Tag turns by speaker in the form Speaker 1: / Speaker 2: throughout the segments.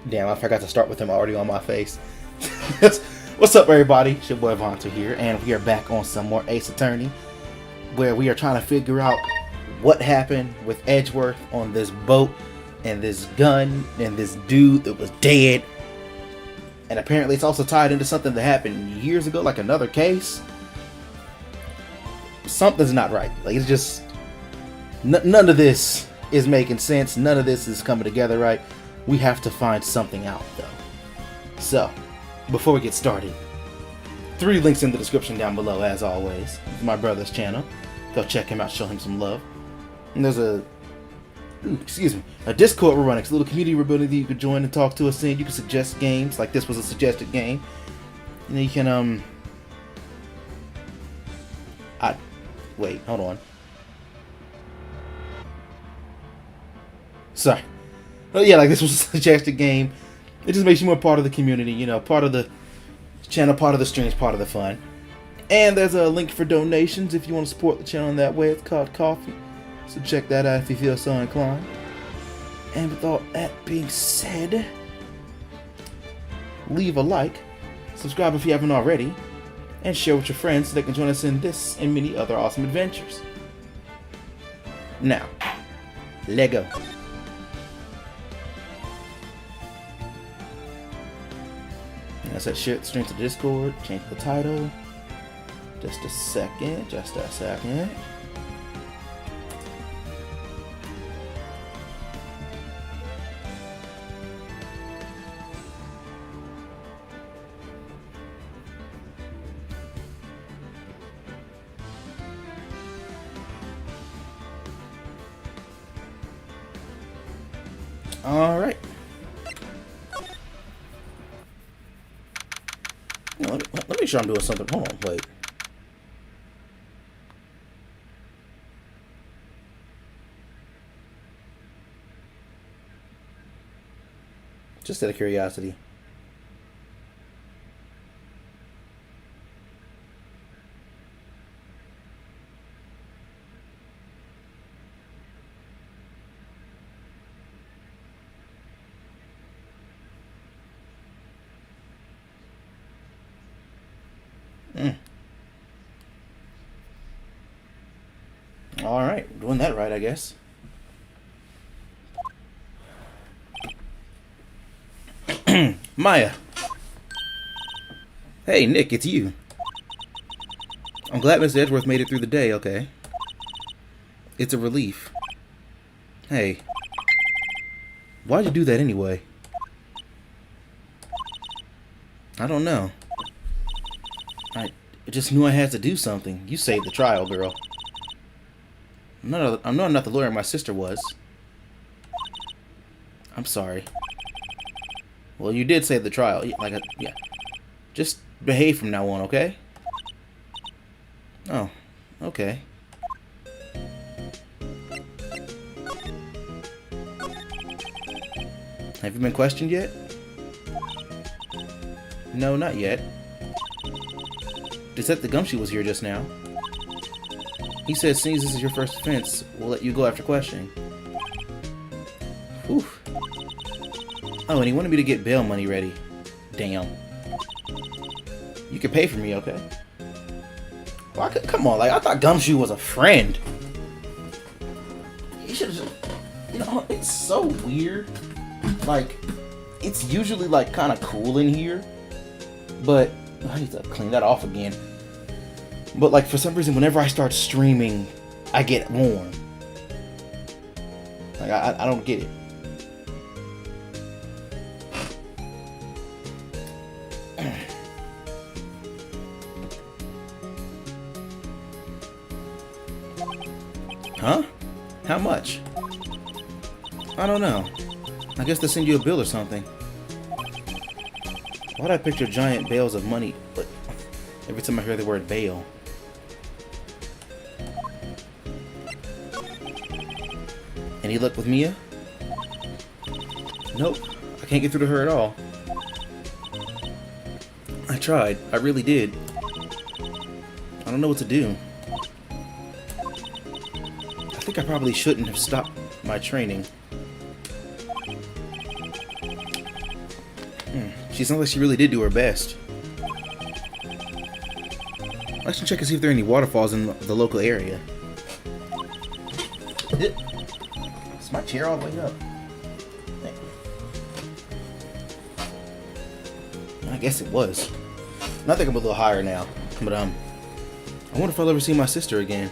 Speaker 1: Damn, I forgot to start with him already on my face. What's up, everybody? It's your boy Vonto here, and we are back on some more Ace Attorney, where we are trying to figure out what happened with Edgeworth on this boat, and this gun, and this dude that was dead. And apparently it's also tied into something that happened years ago, like another case. Something's not right. Like, it's just... none of this is making sense. None of this is coming together right. We have to find something out, though. So, before we get started, 3 links in the description down below, as always. My brother's channel. Go check him out, show him some love. And there's a Discord we're running. It's a little community we're building that you could join and talk to us in. You can suggest games, like this was a suggested game. And then you can, wait, hold on. Sorry. Oh yeah, like this was a suggested game. It just makes you more part of the community, you know, part of the channel, part of the streams, part of the fun. And there's a link for donations if you want to support the channel in that way. It's called Coffee. So check that out if you feel so inclined. And with all that being said, leave a like, subscribe if you haven't already, and share with your friends so they can join us in this and many other awesome adventures. Now, Lego. I said share the stream to Discord, change the title. Just a second. All right. Let me make sure I'm doing something. Hold on, wait. Just out of curiosity. Alright, doing that right, I guess. Maya. Hey, Nick, it's you. I'm glad Mr. Edgeworth made it through the day, okay? It's a relief. Hey. Why'd you do that anyway? I don't know. I just knew I had to do something. You saved the trial, girl. I'm not the lawyer my sister was. I'm sorry. Well, you did save the trial. Yeah. Just behave from now on, okay? Oh, okay. Have you been questioned yet? No, not yet. Detective Gumshoe was here just now. He said, since this is your first offense, we'll let you go after questioning. Whew. Oh, and he wanted me to get bail money ready. Damn. You can pay for me, okay? Well, come on, like, I thought Gumshoe was a friend. You should just... You know, it's so weird. Like, it's usually, like, kind of cool in here. But... I need to clean that off again. But, like, for some reason, whenever I start streaming, I get warm. Like, I don't get it. Huh? How much? I don't know. I guess they'll send you a bill or something. Why'd I picture giant bales of money? But every time I hear the word bail. Any luck with Mia? Nope. I can't get through to her at all. I tried. I really did. I don't know what to do. I think I probably shouldn't have stopped my training. She sounds like she really did do her best. I should check and see if there are any waterfalls in the local area. Is my chair all the way up? I guess it was. I think I'm a little higher now. But I wonder if I'll ever see my sister again.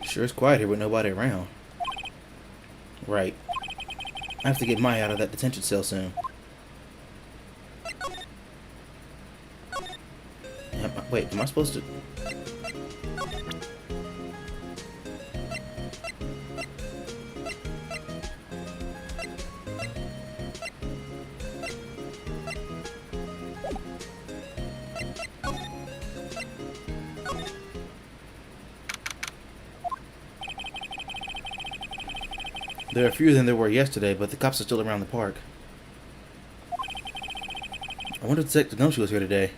Speaker 1: Sure is quiet here with nobody around. Right. I have to get Maya out of that detention cell soon. Wait, am I supposed to... There are fewer than there were yesterday, but the cops are still around the park. I wonder if Detective Gumshoe was here today.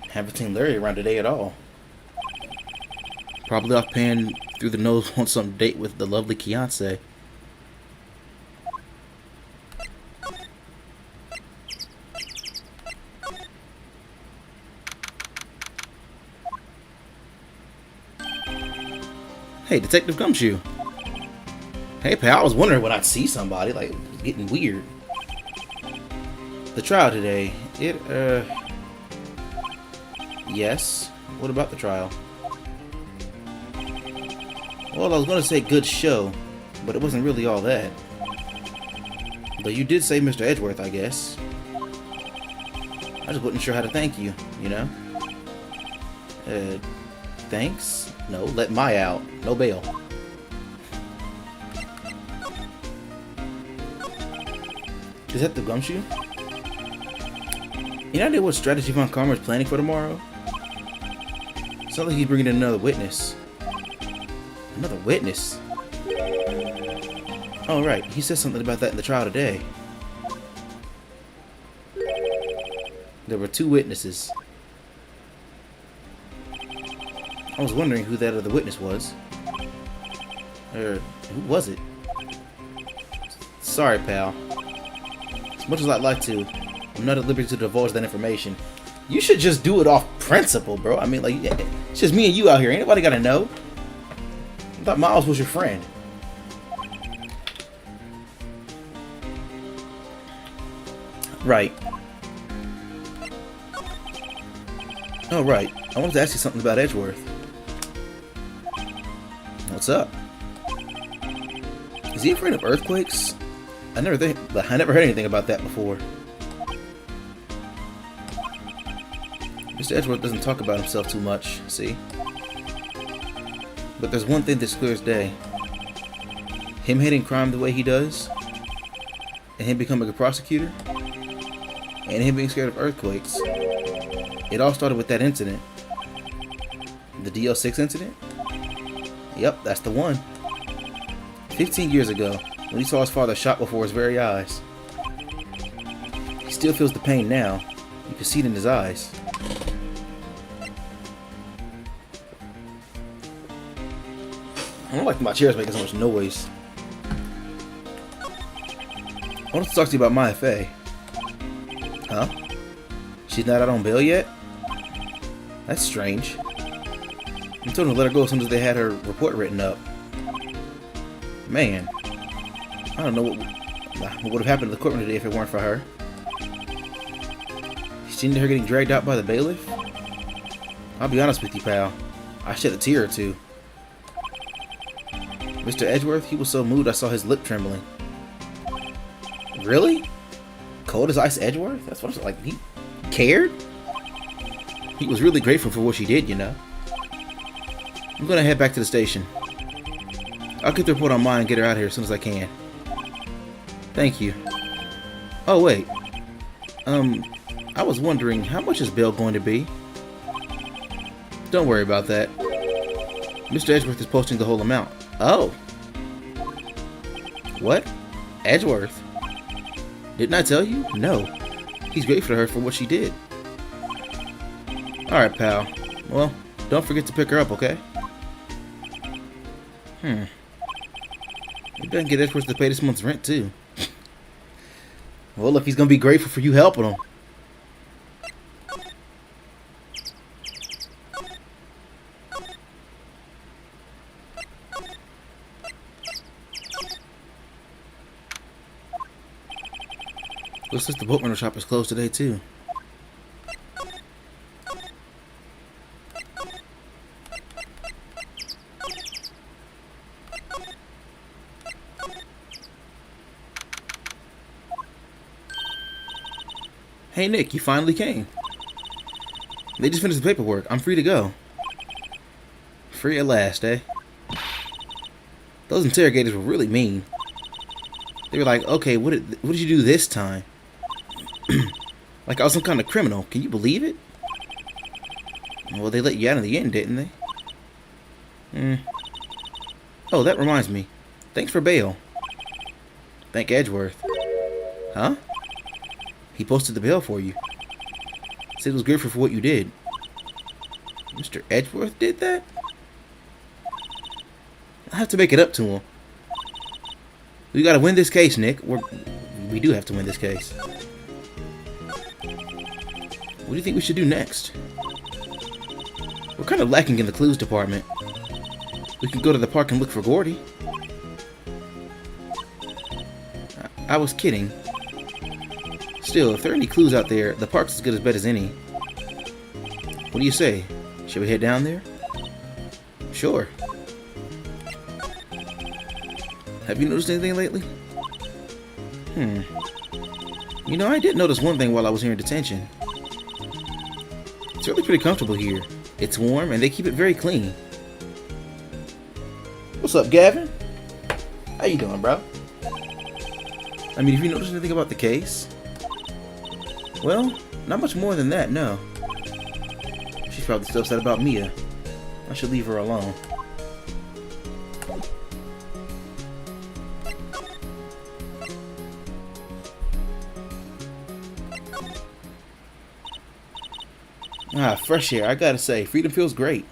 Speaker 1: Haven't seen Larry around today at all. Probably off paying through the nose on some date with the lovely Kianse. Hey, Detective Gumshoe. Hey, pal, I was wondering when I'd see somebody. Like, it was getting weird. The trial today, yes? What about the trial? Well, I was going to say good show, but it wasn't really all that. But you did say Mr. Edgeworth, I guess. I just wasn't sure how to thank you, you know? Thanks? No, let Maya out. No bail. Is that the Gumshoe? Any idea what strategy Von Karma is planning for tomorrow? Sounds like he's bringing in another witness. Another witness? Oh, right. He said something about that in the trial today. There were 2 witnesses. I was wondering who that other witness was. Or, who was it? Sorry, pal. As much as I'd like to, I'm not at liberty to divulge that information. You should just do it off principle, bro. I mean, like, it's just me and you out here. Ain't nobody gotta know. I thought Miles was your friend. Right. Oh, right. I wanted to ask you something about Edgeworth. What's up? Is he afraid of earthquakes? I never heard anything about that before. Mr. Edgeworth doesn't talk about himself too much, see? But there's one thing that's clear as day. Him hating crime the way he does, and him becoming a prosecutor, and him being scared of earthquakes. It all started with that incident. The DL6 incident? Yep, that's the one. 15 years ago, when he saw his father shot before his very eyes. He still feels the pain now. You can see it in his eyes. I don't like my chair's making so much noise. I wanted to talk to you about Maya Fey. Huh? She's not out on bail yet? That's strange. I told them to let her go as soon as they had her report written up. Man, I don't know what would have happened to the courtroom today if it weren't for her. You seen her getting dragged out by the bailiff? I'll be honest with you, pal. I shed a tear or two. Mr. Edgeworth, he was so moved I saw his lip trembling. Really? Cold as ice Edgeworth? That's what I was like. He cared? He was really grateful for what she did, you know. I'm gonna head back to the station. I'll get the report on mine and get her out of here as soon as I can. Thank you. Oh, wait. Um, I was wondering, how much is bail going to be? Don't worry about that. Mr. Edgeworth is posting the whole amount. Oh. What? Edgeworth? Didn't I tell you? No. He's grateful to her for what she did. Alright, pal. Well, don't forget to pick her up, okay? You better get Edgeworth to pay this month's rent, too. Well, look, he's gonna be grateful for you helping him. Looks like the boat rental shop is closed today, too. Hey, Nick, you finally came. They just finished the paperwork. I'm free to go. Free at last, eh? Those interrogators were really mean. They were like, okay, what did you do this time? Like I was some kind of criminal. Can you believe it? Well, they let you out in the end, didn't they? Oh, that reminds me. Thanks for bail. Thank Edgeworth. Huh? He posted the bail for you. Said it was grateful for what you did. Mr. Edgeworth did that? I have to make it up to him. We gotta win this case, Nick. We do have to win this case. What do you think we should do next? We're kind of lacking in the clues department. We can go to the park and look for Gordy. I was kidding. Still, if there are any clues out there, the park's as good as bet as any. What do you say? Should we head down there? Sure. Have you noticed anything lately? You know, I did notice one thing while I was here in detention. It's really pretty comfortable here. It's warm, and they keep it very clean. What's up, Gavin? How you doing, bro? I mean, have you noticed anything about the case? Well, not much more than that, no. She's probably still upset about Mia. I should leave her alone. Fresh air. I gotta say, freedom feels great.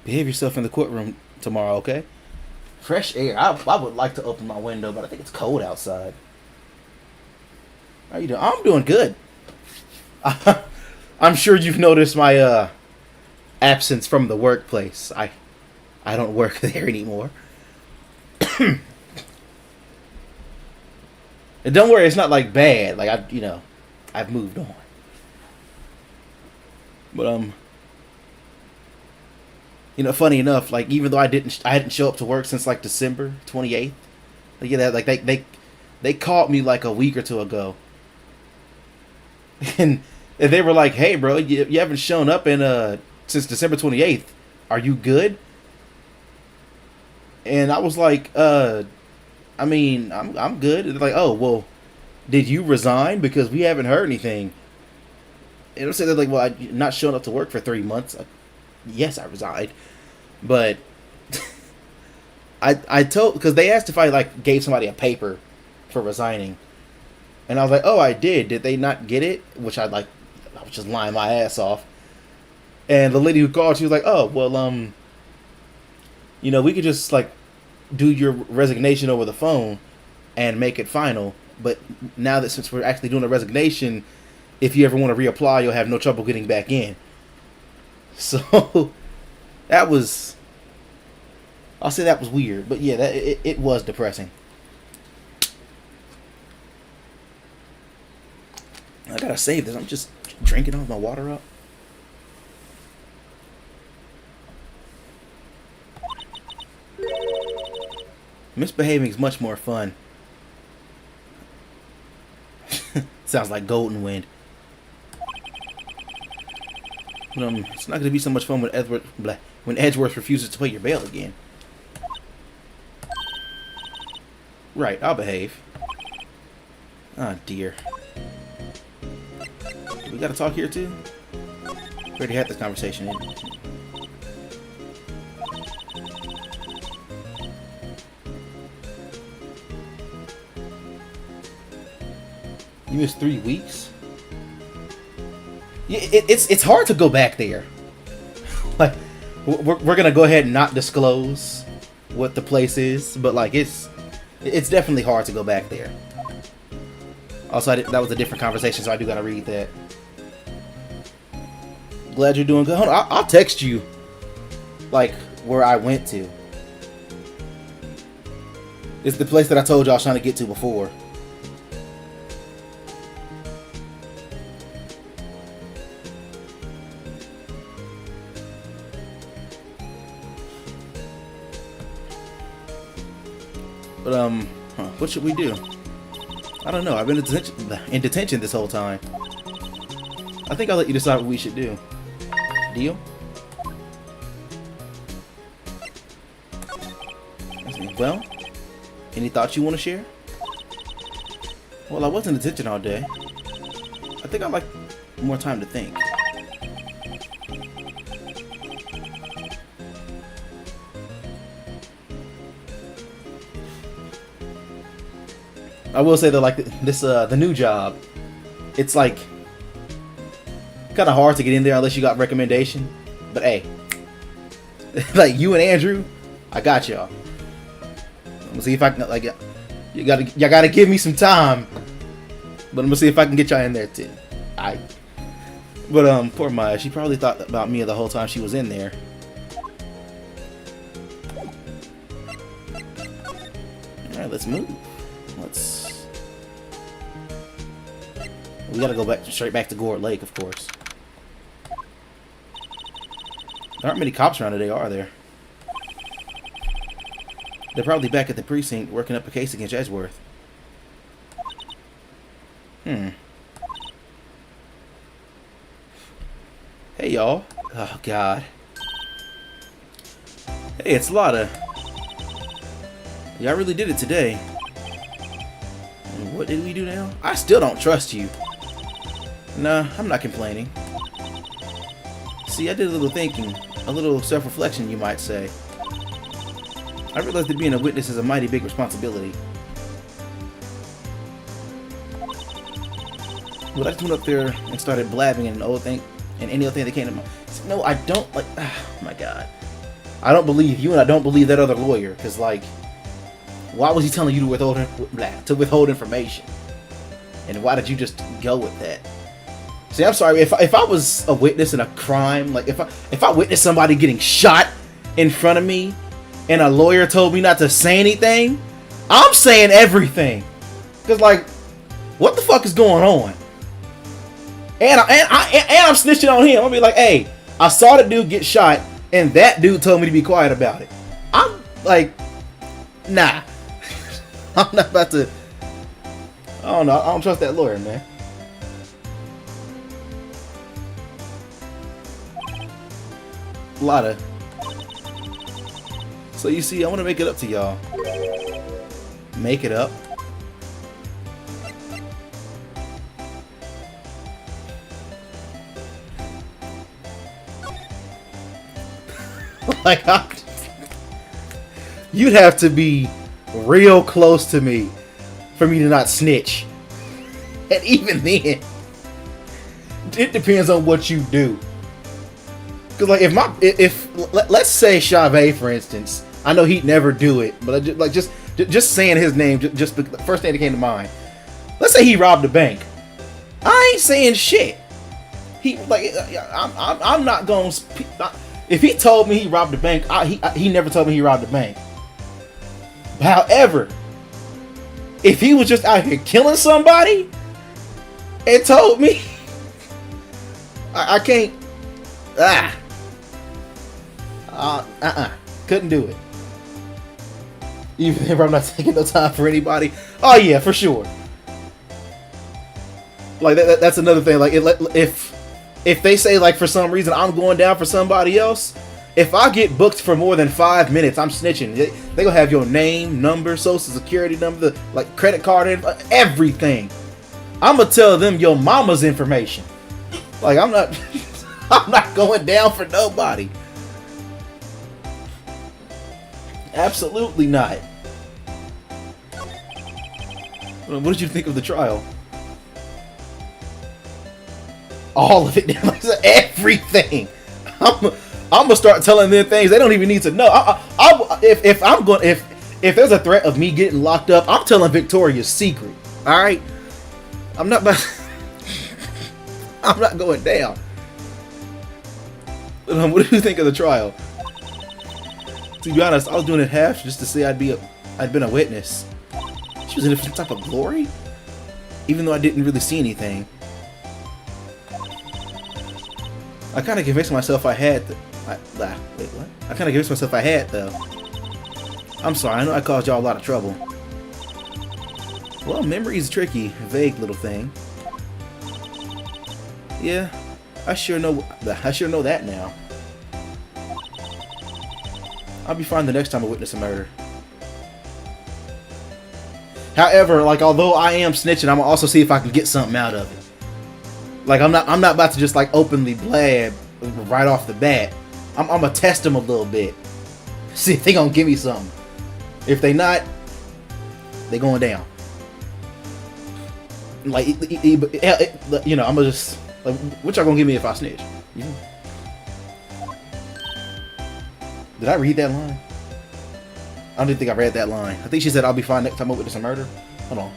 Speaker 1: Behave yourself in the courtroom tomorrow, okay? Fresh air. I would like to open my window, but I think it's cold outside. How you doing? I'm doing good. I'm sure you've noticed my absence from the workplace. I don't work there anymore. And don't worry, it's not like bad. Like I've moved on. But funny enough, like even though I hadn't show up to work since like December 28th. Like, yeah, like they called me like a week or two ago, and they were like, "Hey, bro, you haven't shown up in since December 28th. Are you good?" And I was like, I mean, I'm good." And they're like, "Oh, well, did you resign? Because we haven't heard anything." And I said, they're like, "Well, I'm not showing up to work for 3 months." Yes, I resigned, but I told, because they asked if I like gave somebody a paper for resigning, and I was like, "Oh, I did." Did they not get it? Which I was just lying my ass off. And the lady who called, she was like, "Oh, well, we could just like do your resignation over the phone and make it final. But now that since we're actually doing a resignation, if you ever want to reapply, you'll have no trouble getting back in." So that was, I'll say that was weird, but yeah, it was depressing. I gotta save this. I'm just drinking all my water up. Misbehaving is much more fun. Sounds like Golden Wind. It's not going to be so much fun when Edgeworth refuses to pay your bail again. Right, I'll behave. Oh dear. We gotta talk here too? We already had this conversation. You missed 3 weeks? Yeah, it's hard to go back there. Like, we're gonna go ahead and not disclose what the place is, but like it's definitely hard to go back there. Also, that was a different conversation, so I do gotta read that. Glad you're doing good. Hold on, I'll text you like where I went to. It's the place that I told you I was trying to get to before. But what should we do? I don't know. I've been in detention this whole time. I think I'll let you decide what we should do. Deal? Well, any thoughts you want to share? Well, I was in detention all day. I think I'd like more time to think. I will say that like this the new job, it's like kind of hard to get in there unless you got recommendation. But hey, like you and Andrew, I got y'all. I'm gonna see if I can like y'all gotta give me some time. But I'm gonna see if I can get y'all in there too. But poor Maya, she probably thought about me the whole time she was in there. All right, let's move. We gotta go straight back to Gourd Lake, of course. There aren't many cops around today, are there? They're probably back at the precinct working up a case against Edgeworth. Hey, y'all. Oh, God. Hey, it's Lotta. Y'all really did it today. What did we do now? I still don't trust you. Nah, I'm not complaining. See, I did a little thinking, a little self-reflection, you might say. I realized that being a witness is a mighty big responsibility. But I just went up there and started blabbing and any other thing that came to mind. No, I don't like. Oh my God, I don't believe you, and I don't believe that other lawyer. Cause like, why was he telling you to withhold information? And why did you just go with that? See, I'm sorry, if I was a witness in a crime, like if I witnessed somebody getting shot in front of me, and a lawyer told me not to say anything, I'm saying everything. Cause like, what the fuck is going on? And I'm snitching on him. I'll be like, hey, I saw the dude get shot, and that dude told me to be quiet about it. I'm like, nah, I'm not about to. I don't know. I don't trust that lawyer, man. Lotta. So you see, I want to make it up to y'all. Make it up. Like, you'd have to be real close to me for me to not snitch. And even then, it depends on what you do. Cause like if let's say Chavez, for instance, I know he'd never do it, but just saying his name, just the first thing that came to mind. Let's say he robbed a bank. I ain't saying shit. I'm not gonna. If he told me he robbed a bank, he never told me he robbed a bank. However, if he was just out here killing somebody and told me, I can't. Couldn't do it. Even if I'm not taking no time for anybody. Oh yeah, for sure. Like that's another thing. Like if they say like for some reason I'm going down for somebody else, if I get booked for more than 5 minutes, I'm snitching. They gonna have your name, number, social security number, like credit card info, everything. I'm gonna tell them your mama's information. Like, I'm not I'm not going down for nobody. Absolutely not. What did you think of the trial? All of it. Everything. I'm gonna start telling them things they don't even need to know. If there's a threat of me getting locked up, I'm telling Victoria's secret. All right. I'm not going down. What do you think of the trial? To be honest, I was doing it half just to say I'd been a witness. She was in some type of glory, even though I didn't really see anything. I kind of convinced myself I had. Wait, what? I kind of convinced myself I had though. I'm sorry, I know I caused y'all a lot of trouble. Well, memory's tricky, vague little thing. Yeah, I sure know that now. I'll be fine the next time I witness a murder. However, like, although I am snitching, I'm gonna also see if I can get something out of it. Like, I'm not about to just like openly blab right off the bat. I'm gonna test them a little bit, see if they gonna give me something. If they not, they going down. Like, you know, I'm gonna just like, what y'all gonna give me if I snitch? Yeah. Did I read that line? I don't think I read that line. I think she said I'll be fine next time I witness a murder. Hold on.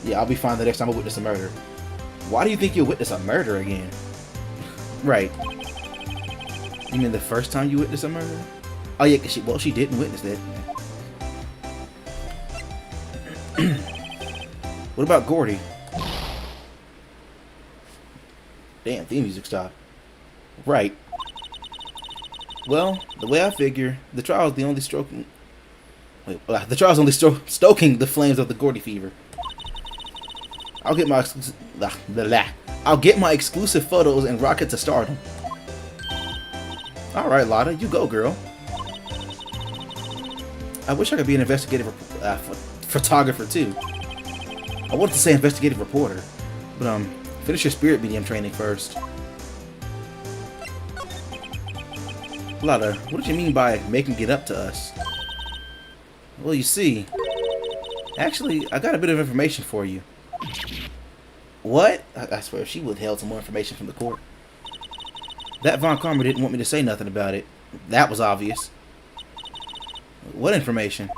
Speaker 1: Yeah, I'll be fine the next time I witness a murder. Why do you think you'll witness a murder again? Right. You mean the first time you witnessed a murder? Oh yeah, cause she didn't witness that. What about Gordy? Damn, theme music stopped. Right. Well, the way I figure, the trial is the only stoking the flames of the Gordy fever. I'll get my exclusive photos and rocket to stardom. All right, Lotta, you go, girl. I wish I could be an investigative photographer too. I wanted to say investigative reporter, but finish your spirit medium training first. Lotta, what did you mean by making it up to us? Well, you see, actually, I got a bit of information for you. What? I swear, she withheld some more information from the court. That Von Karma didn't want me to say nothing about it. That was obvious. What information?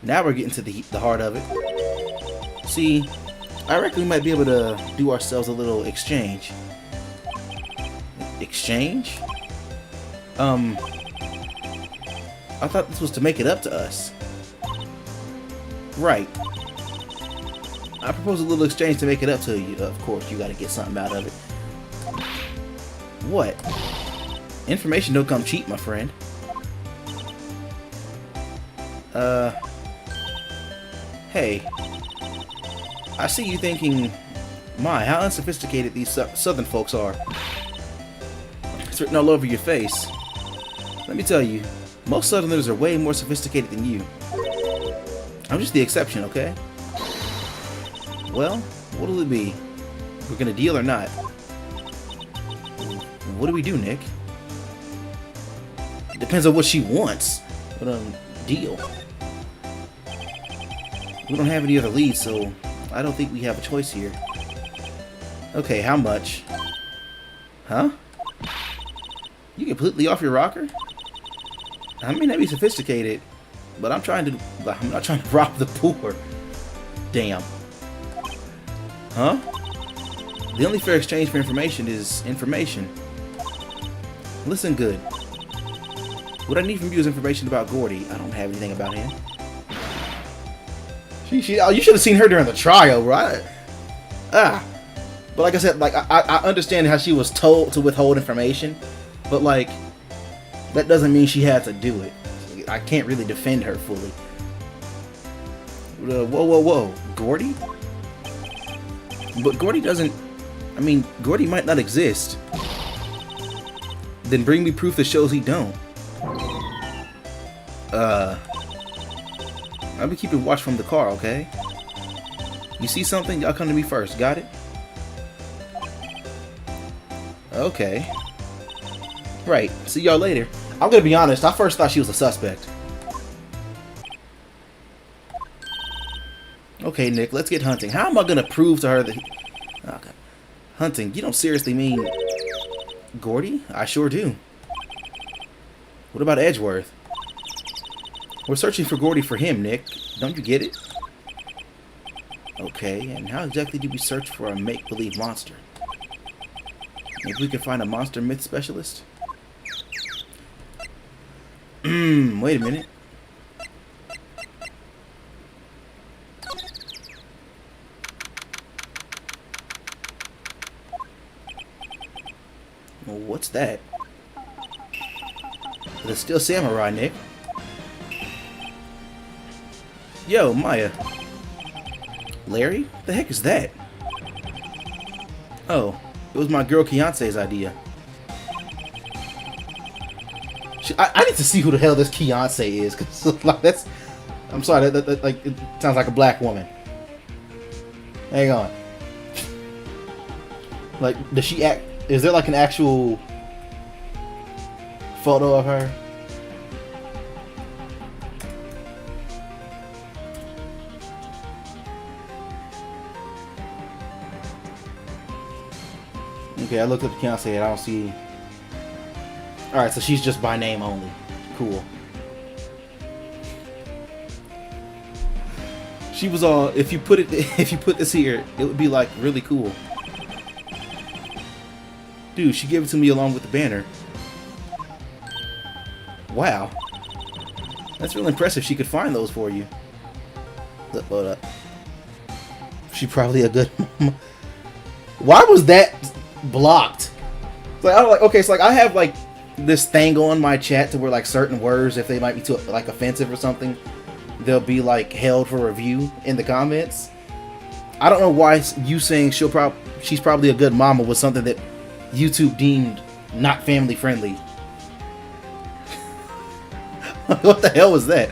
Speaker 1: Now we're getting to the heart of it. See, I reckon we might be able to do ourselves a little exchange. Exchange? I thought this was to make it up to us. Right. I propose a little exchange to make it up to you. Of course, you gotta get something out of it. What? Information don't come cheap, my friend. Hey. I see you thinking, my, how unsophisticated these southern folks are. It's written all over your face. Let me tell you, most southerners are way more sophisticated than you. I'm just the exception, okay? Well, what'll it be? We're gonna deal or not? What do we do, Nick? Depends on what she wants. But, deal. We don't have any other leads, so I don't think we have a choice here. Okay, how much? Huh? You completely off your rocker? I may not be sophisticated, but I'm not trying to rob the poor. Damn. Huh? The only fair exchange for information is information. Listen good. What I need from you is information about Gordy. I don't have anything about him. Oh, you should have seen her during the trial, right? But like I said, like I understand how she was told to withhold information, but like that doesn't mean she had to do it. I can't really defend her fully. Whoa, Gordy? But Gordy doesn't. I mean, Gordy might not exist. Then bring me proof that shows he don't. I'll be keeping watch from the car, okay? You see something? Y'all come to me first. Got it? Okay. Right. See y'all later. I'm gonna be honest. I first thought she was a suspect. Okay, Nick. Let's get hunting. How am I gonna prove to her that... Okay. Hunting? You don't seriously mean... Gordy? I sure do. What about Edgeworth? We're searching for Gordy for him, Nick. Don't you get it? Okay, and how exactly do we search for a make-believe monster? Maybe we can find a monster myth specialist? Wait a minute. Well, what's that? The Steel Samurai, Nick. Yo, Maya. Larry? What the heck is that? Oh, it was my girl Keonce's idea. I need to see who the hell this Keonce is, cause like that's. I'm sorry, that like it sounds like a black woman. Hang on. Like, does she act? Is there like an actual photo of her? Okay, I looked up Keonce and I don't see. Alright, so she's just by name only. Cool. She was all, if you put this here, it would be like really cool. Dude, she gave it to me along with the banner. Wow. That's real impressive. She could find those for you. Look, hold up. She probably a good Why was that blocked? Like, I don't like, okay, so like I have like this thing on my chat to where like certain words, if they might be too like offensive or something, they'll be like held for review in the comments. I don't know why you saying she's probably a good mama was something that YouTube deemed not family friendly. What the hell was that?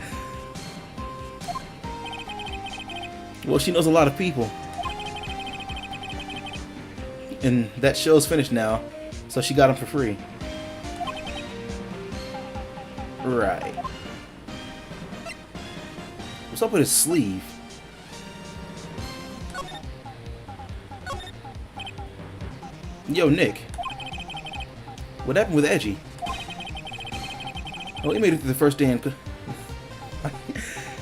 Speaker 1: Well, she knows a lot of people. And that show's finished now, so she got them for free. Right. What's up with his sleeve? Yo, Nick. What happened with Edgy? Well, we made it through the first day in...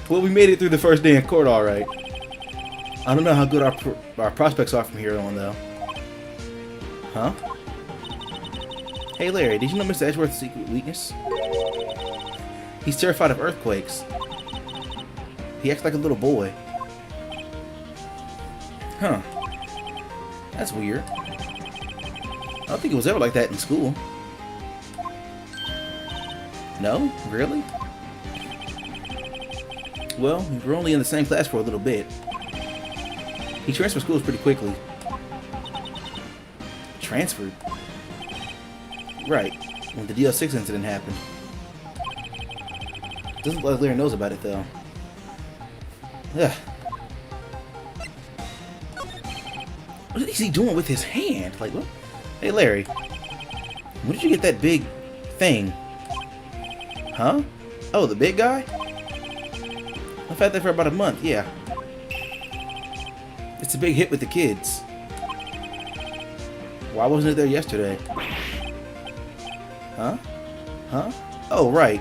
Speaker 1: Well, we made it through the first day in court, alright. I don't know how good our prospects are from here on, though. Huh? Hey, Larry, did you know Mr. Edgeworth's secret weakness? He's terrified of earthquakes. He acts like a little boy. Huh. That's weird. I don't think it was ever like that in school. No? Really? Well, we were only in the same class for a little bit. He transferred schools pretty quickly. Transferred? Right. When the DL6 incident happened. Doesn't look like Larry knows about it, though. Ugh. What is he doing with his hand? Like, what? Hey, Larry. When did you get that big thing? Huh? Oh, the big guy? I've had that for about a month, yeah. It's a big hit with the kids. Why wasn't it there yesterday? Huh? Huh? Oh, right.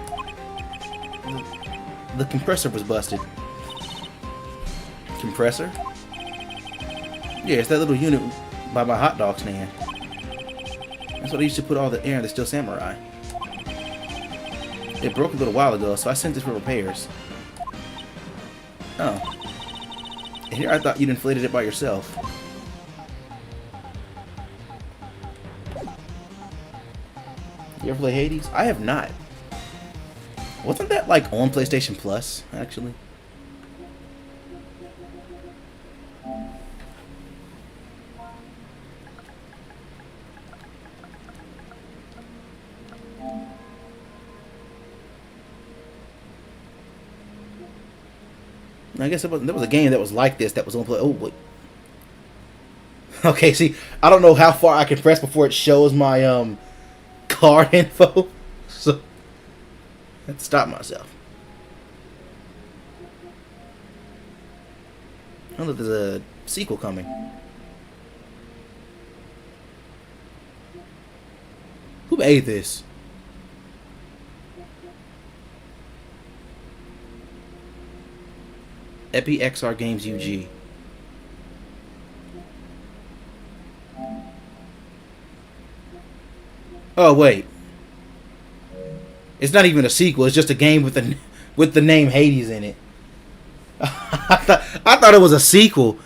Speaker 1: The compressor was busted. Compressor? Yeah, it's that little unit by my hot dog stand. That's what I used to put all the air in the Steel Samurai. It broke a little while ago, so I sent it for repairs. Oh. And here I thought you'd inflated it by yourself. You ever play Hades? I have not. Wasn't that like on PlayStation Plus, actually? I guess there was a game that was like this that was on play. Oh, wait. Okay, see, I don't know how far I can press before it shows my card info. So I have to stop myself. I don't know if there's a sequel coming. Who made this? Epi XR Games UG. Oh wait, it's not even a sequel. It's just a game with the name Hades in it. I thought it was a sequel.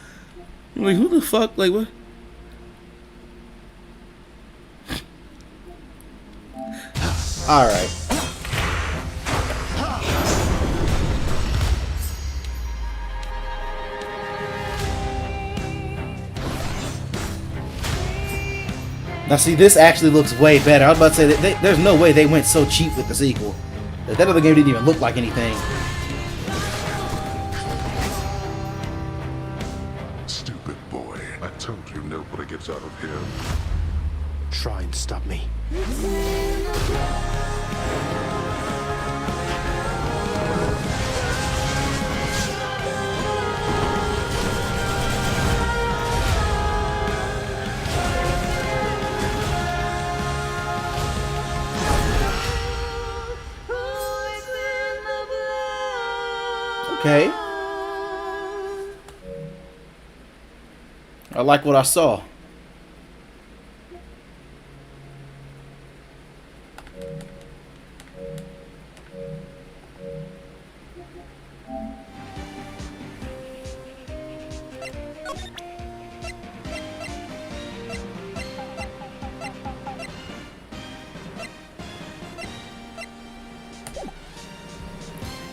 Speaker 1: I'm like, who the fuck? Like what? All right. Now see, this actually looks way better. I was about to say that there's no way they went so cheap with the sequel. That other game didn't even look like anything.
Speaker 2: Stupid boy. I told you nobody gets out of here.
Speaker 3: Try and stop me.
Speaker 1: Okay. I like what I saw.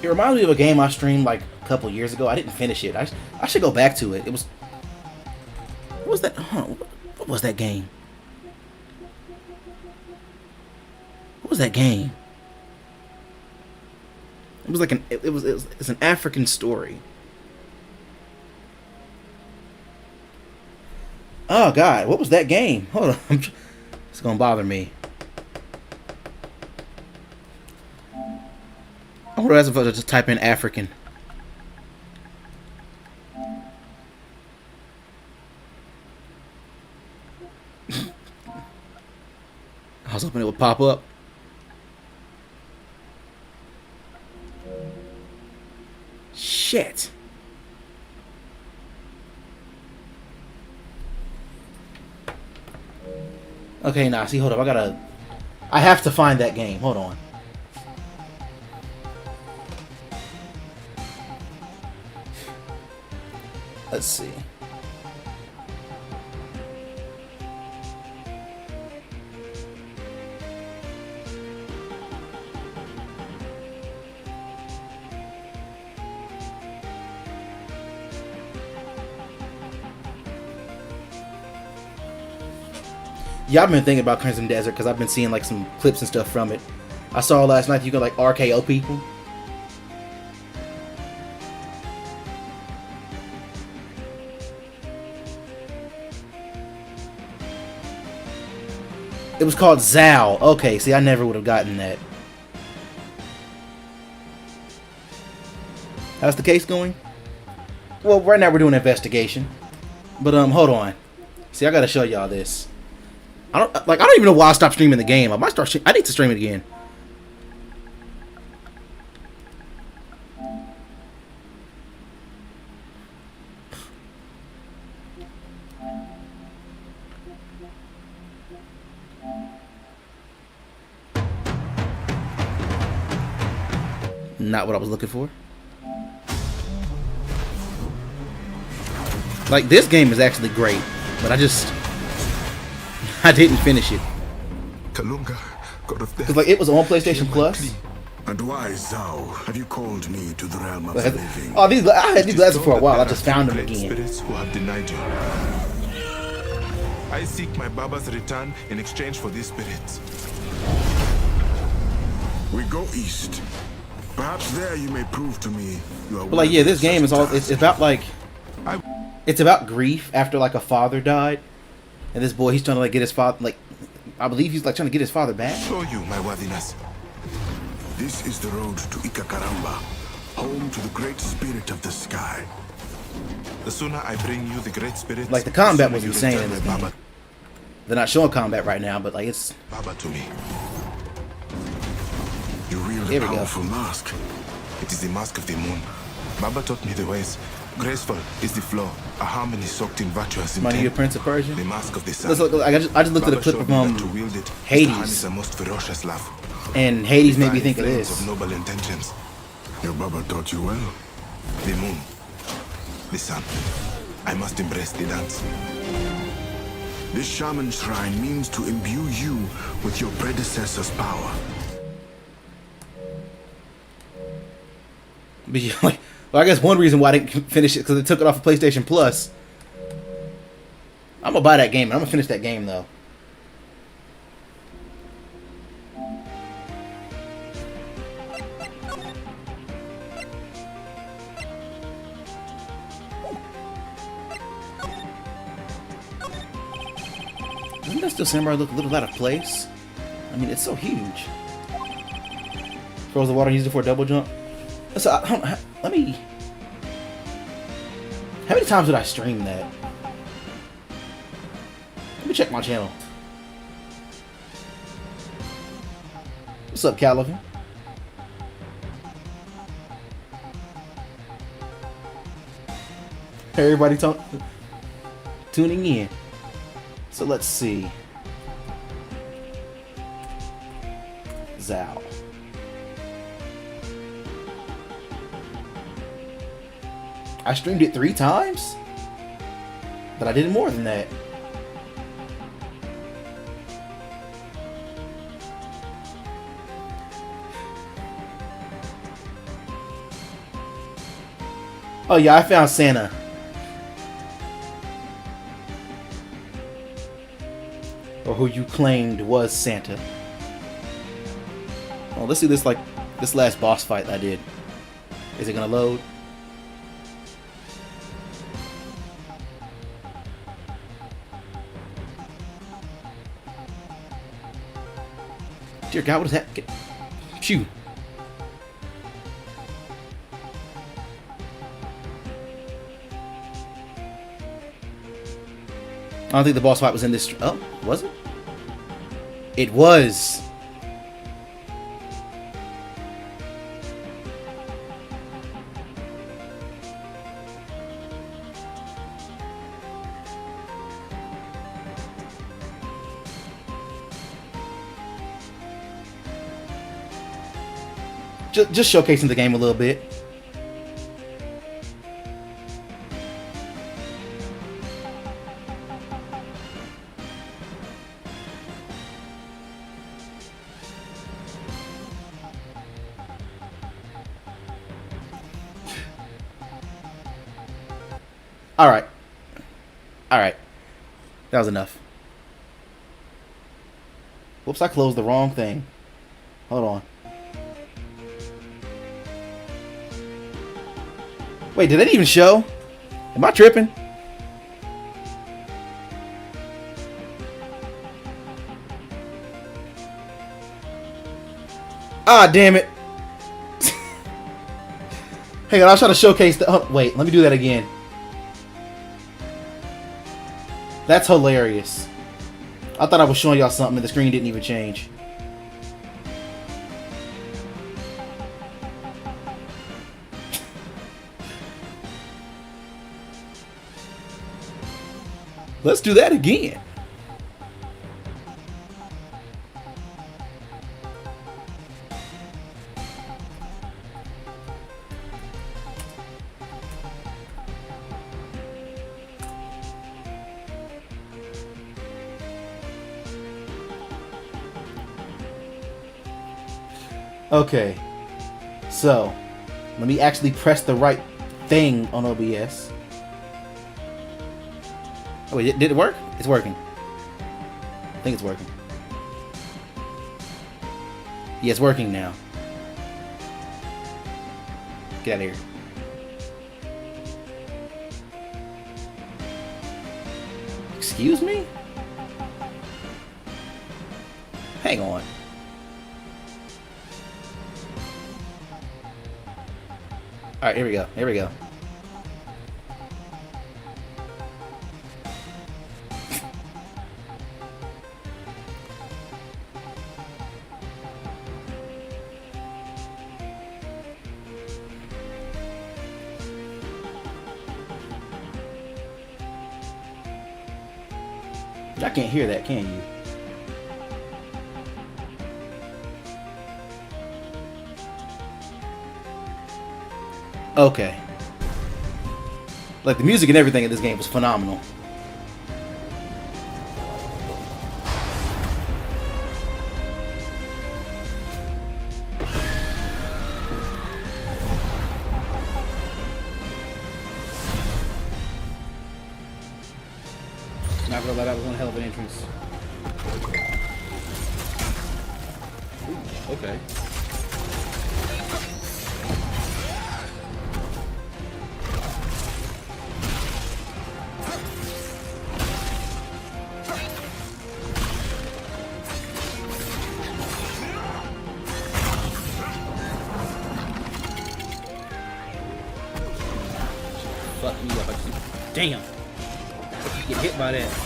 Speaker 1: It reminds me of a game I streamed like a couple years ago. I didn't finish it. I should go back to it. It was... What was that? What was that game? What was that game? It was like it's an African story. Oh God, what was that game? Hold on, it's gonna bother me. I wonder if I just type in African. I was hoping it would pop up. Shit. Okay, now see, hold up. I have to find that game. Hold on. Let's see. Yeah, I've been thinking about Crimson Desert because I've been seeing like some clips and stuff from it. I saw last night you can like RKO people. It was called Zao. Okay, see, I never would have gotten that. How's the case going? Well, right now we're doing an investigation. But hold on. See, I gotta show y'all this. I don't even know why I stopped streaming the game. I might start. I need to stream it again. Not what I was looking for. Like, this game is actually great, but I didn't finish it.
Speaker 2: Kalunga, God of death.
Speaker 1: Cause like it was on PlayStation Plus.
Speaker 4: And why, Zao, have you called me to the realm of the living?
Speaker 1: Oh, I had these glasses for a while. I just found them again.
Speaker 5: Spirits who have denied you. I seek my Baba's return in exchange for these spirits.
Speaker 4: We go east. Perhaps there you may prove to me you are.
Speaker 1: But like, yeah, this
Speaker 4: worthy of
Speaker 1: game is
Speaker 4: such a
Speaker 1: all. It's
Speaker 4: task.
Speaker 1: about like,
Speaker 5: I
Speaker 1: it's about grief after like a father died, and this boy he's trying to like get his father like, I believe he's like trying to get his father back.
Speaker 5: show you my worthiness.
Speaker 4: This is the road to Ikakaramba, home to the great spirit of the sky.
Speaker 5: The sooner I bring you the great spirit,
Speaker 1: Like the combat
Speaker 5: sooner
Speaker 1: was
Speaker 5: you
Speaker 1: insane
Speaker 5: return
Speaker 1: in this
Speaker 5: my
Speaker 1: game.
Speaker 5: Baba,
Speaker 1: They're not showing combat right now, but like it's.
Speaker 5: Baba to me.
Speaker 4: You wield
Speaker 1: Here
Speaker 4: a
Speaker 1: we go.
Speaker 4: powerful mask.
Speaker 5: It is the mask of the moon. Baba taught me the ways. Graceful is the flow, a harmony soaked in virtuous
Speaker 1: Money, you
Speaker 5: intent.
Speaker 1: Prince of Persia.
Speaker 5: The mask of the sun.
Speaker 1: Let's look, I just looked at a
Speaker 5: Baba
Speaker 1: clip
Speaker 5: showed
Speaker 1: of
Speaker 5: me that to wield it is to
Speaker 1: Hades.
Speaker 5: harness a most ferocious love.
Speaker 1: And Hades made me
Speaker 5: Fiery
Speaker 1: think of
Speaker 5: flames
Speaker 1: this.
Speaker 5: Of noble intentions.
Speaker 4: Your Baba taught you well.
Speaker 5: The moon, the sun. I must embrace the dance.
Speaker 4: This shaman shrine means to imbue you with your predecessor's power.
Speaker 1: But yeah, like, well, I guess one reason why I didn't finish it because they took it off of PlayStation Plus. I'm gonna buy that game. I'm gonna finish that game though. Doesn't that still Samurai look a little out of place? I mean, it's so huge. Throws the water and uses it for a double jump. So, let me. How many times did I stream that? Let me check my channel. What's up, Calvin? Hey, everybody tuning in. So let's see. Zao. I streamed it 3 times? But I did more than that. Oh yeah, I found Santa. Or who you claimed was Santa. Well, let's see this last boss fight I did. Is it gonna load? Dear God, what is that? Phew. I don't think the boss fight was in this. Oh, was it? It was. Just showcasing the game a little bit. Alright. Alright. That was enough. Whoops, I closed the wrong thing. Hold on. Wait, did that even show? Am I tripping? Ah, damn it. Hang on, I was trying to showcase the... Oh, wait, let me do that again. That's hilarious. I thought I was showing y'all something and the screen didn't even change. Let's do that again. Okay, so let me actually press the right thing on OBS. Oh, wait, did it work? It's working. I think it's working. Yeah, it's working now. Get out of here. Excuse me? Hang on. Alright, here we go. Here we go. I can't hear that, can you? Okay. Like, the music and everything in this game was phenomenal. Not gonna lie, that was one hell of an entrance. Ooh, okay. Fuck me up. Damn. Get hit by that.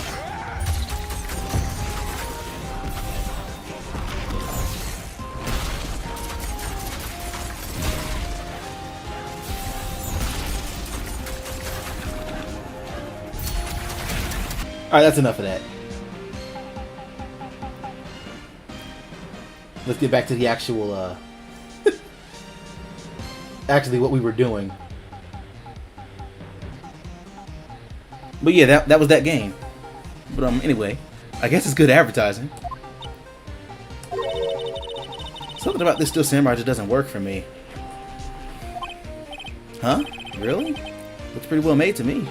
Speaker 1: Alright, that's enough of that. Let's get back to the actual, actually what we were doing. But yeah, that was that game. But anyway, I guess it's good advertising. Something about this Steel Samurai just doesn't work for me. Huh? Really? Looks pretty well made to me.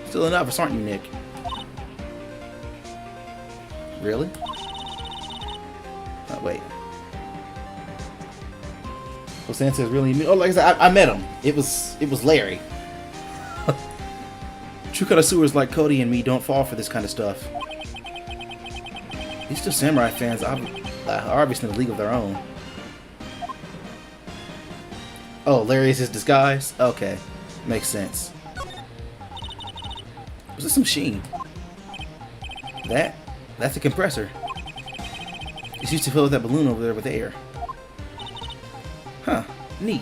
Speaker 1: Still a novice, aren't you, Nick? Really? Oh, wait. Well, Sansa is really... Oh, like I said, I met him. It was Larry. True connoisseurs like Cody and me don't fall for this kind of stuff. These Steel Samurai fans are obviously in a league of their own. Oh, Larry is his disguise? Okay. Makes sense. Was this some machine? That's a compressor. It's used to fill up that balloon over there with air. Huh, neat.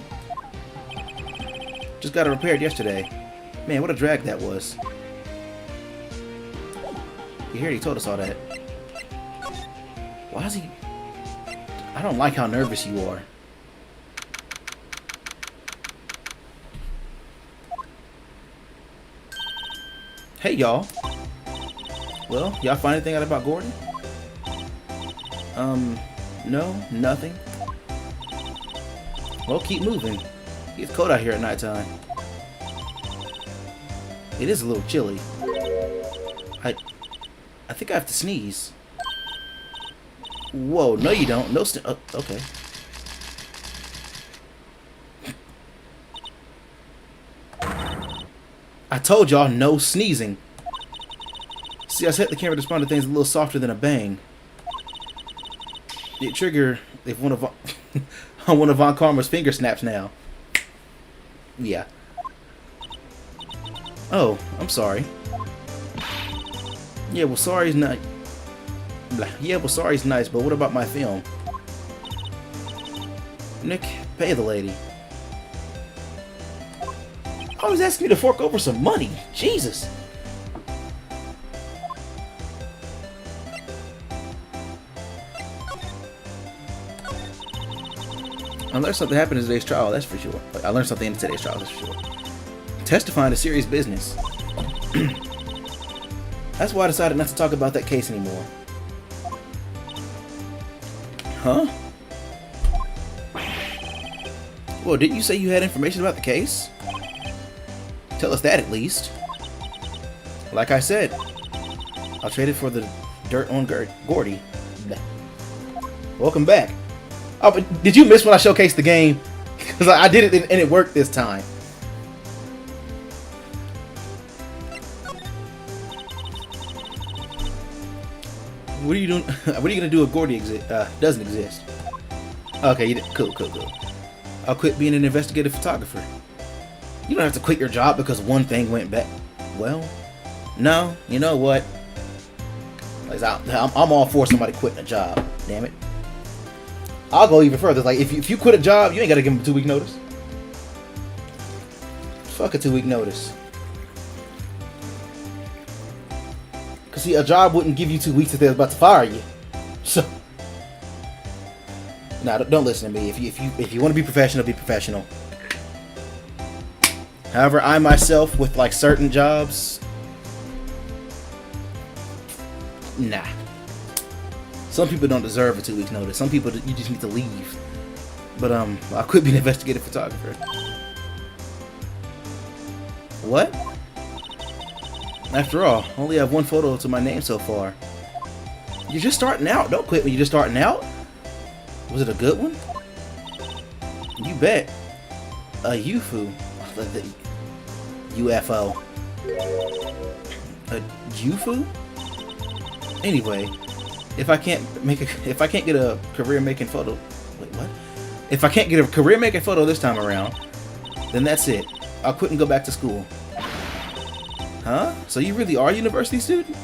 Speaker 1: Just got it repaired yesterday. Man, what a drag that was. You heard he told us all that. Why is he... I don't like how nervous you are. Hey, y'all. Well, y'all find anything out about Gordon? No, nothing. Well, keep moving. It's cold out here at nighttime. It is a little chilly. I think I have to sneeze. Whoa, no you don't. No oh, okay. I told y'all no sneezing. See, I set the camera to respond to things a little softer than a bang. It trigger if one of one of Von Karma's finger snaps now. Yeah. Oh, I'm sorry. Yeah, well, sorry's not. Yeah, well, sorry's nice, but what about my film? Nick, pay the lady. Always asking me to fork over some money. Jesus. I learned something happened in today's trial, that's for sure. I learned something in today's trial, that's for sure. Testifying is serious business. That's why I decided not to talk about that case anymore. Huh? Well, didn't you say you had information about the case? Tell us that at least. Like I said, I'll trade it for the dirt on Gordy. Welcome back. Oh, but did you miss when I showcased the game? Because I did it and it worked this time. What are you doing? What are you gonna do if Gordy doesn't exist? Okay, cool. I'll quit being an investigative photographer. You don't have to quit your job because one thing went bad. Well, no. You know what? I'm all for somebody quitting a job. Damn it. I'll go even further. Like if you quit a job, you ain't gotta give them a 2-week notice. Fuck a 2-week notice. Cause see, a job wouldn't give you 2 weeks if they was about to fire you. So, nah, don't listen to me. If you want to be professional, be professional. However, I myself, with like certain jobs, nah. Some people don't deserve a 2 weeks notice. Some people you just need to leave. But I could be an investigative photographer. What? After all, I only have one photo to my name so far. You're just starting out. Don't quit when you're just starting out. Was it a good one? You bet. A UFO. UFO. A UFO? Anyway, if I can't get a career making photo, wait, what? If I can't get a career making photo this time around, then that's it. I'll quit and go back to school. Huh? So you really are a university student?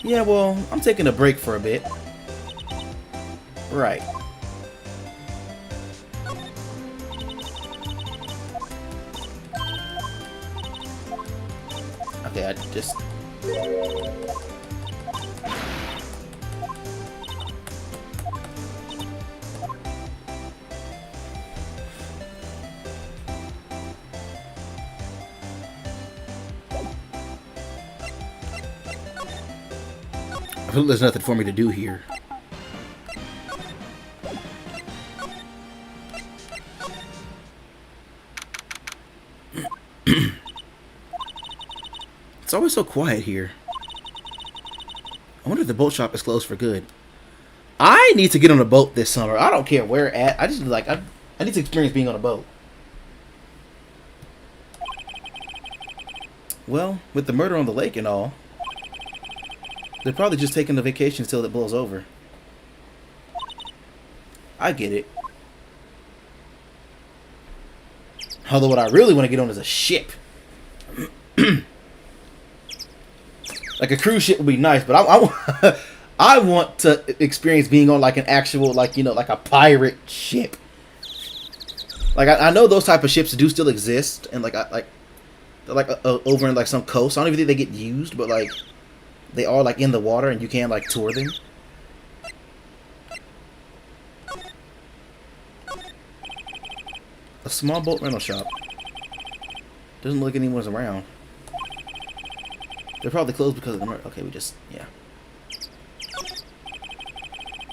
Speaker 1: Yeah, well, I'm taking a break for a bit. Right. Okay, I just... I feel there's nothing for me to do here. It's always so quiet here. I wonder if the boat shop is closed for good. I need to get on a boat this summer. I don't care where at. I just like I need to experience being on a boat. Well, with the murder on the lake and all, they're probably just taking the vacation until it blows over. I get it. Although what I really want to get on is a ship. Like a cruise ship would be nice, but I want to experience being on like an actual, like, you know, like a pirate ship. Like I know those type of ships do still exist, and they're over in like some coast. I don't even think they get used, but like they are like in the water, and you can like tour them. A small boat rental shop. Doesn't look like anyone's around. They're probably closed because of the murder. Okay, yeah.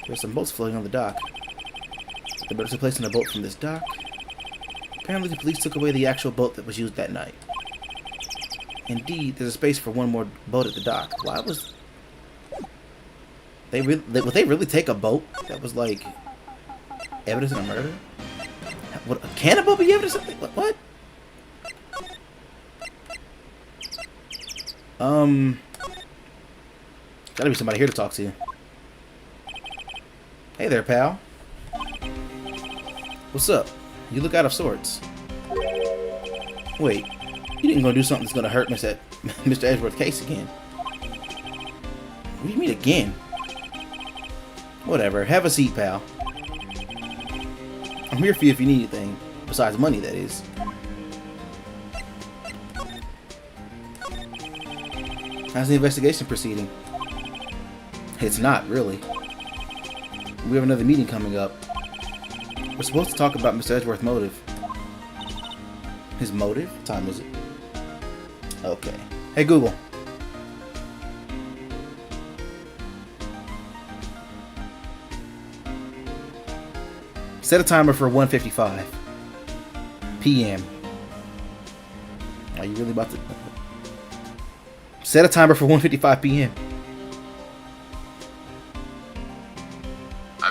Speaker 1: There's some boats floating on the dock. The birds are placing a boat from this dock. Apparently the police took away the actual boat that was used that night. Indeed, there's a space for one more boat at the dock. Why was... Would they really take a boat that was like evidence of a murder? Can a boat be evidence of something? What? Gotta be somebody here to talk to. Hey there, pal. What's up? You look out of sorts. Wait, you didn't go do something that's gonna hurt Mr. Edgeworth's case again. What do you mean again? Whatever, have a seat, pal. I'm here for you if you need anything. Besides money, that is. How's the investigation proceeding? It's not, really. We have another meeting coming up. We're supposed to talk about Mr. Edgeworth's motive. His motive? What time is it? Okay. Hey, Google. Set a timer for 1:55 p.m. Are you really about to... Set a timer for 1:55 p.m.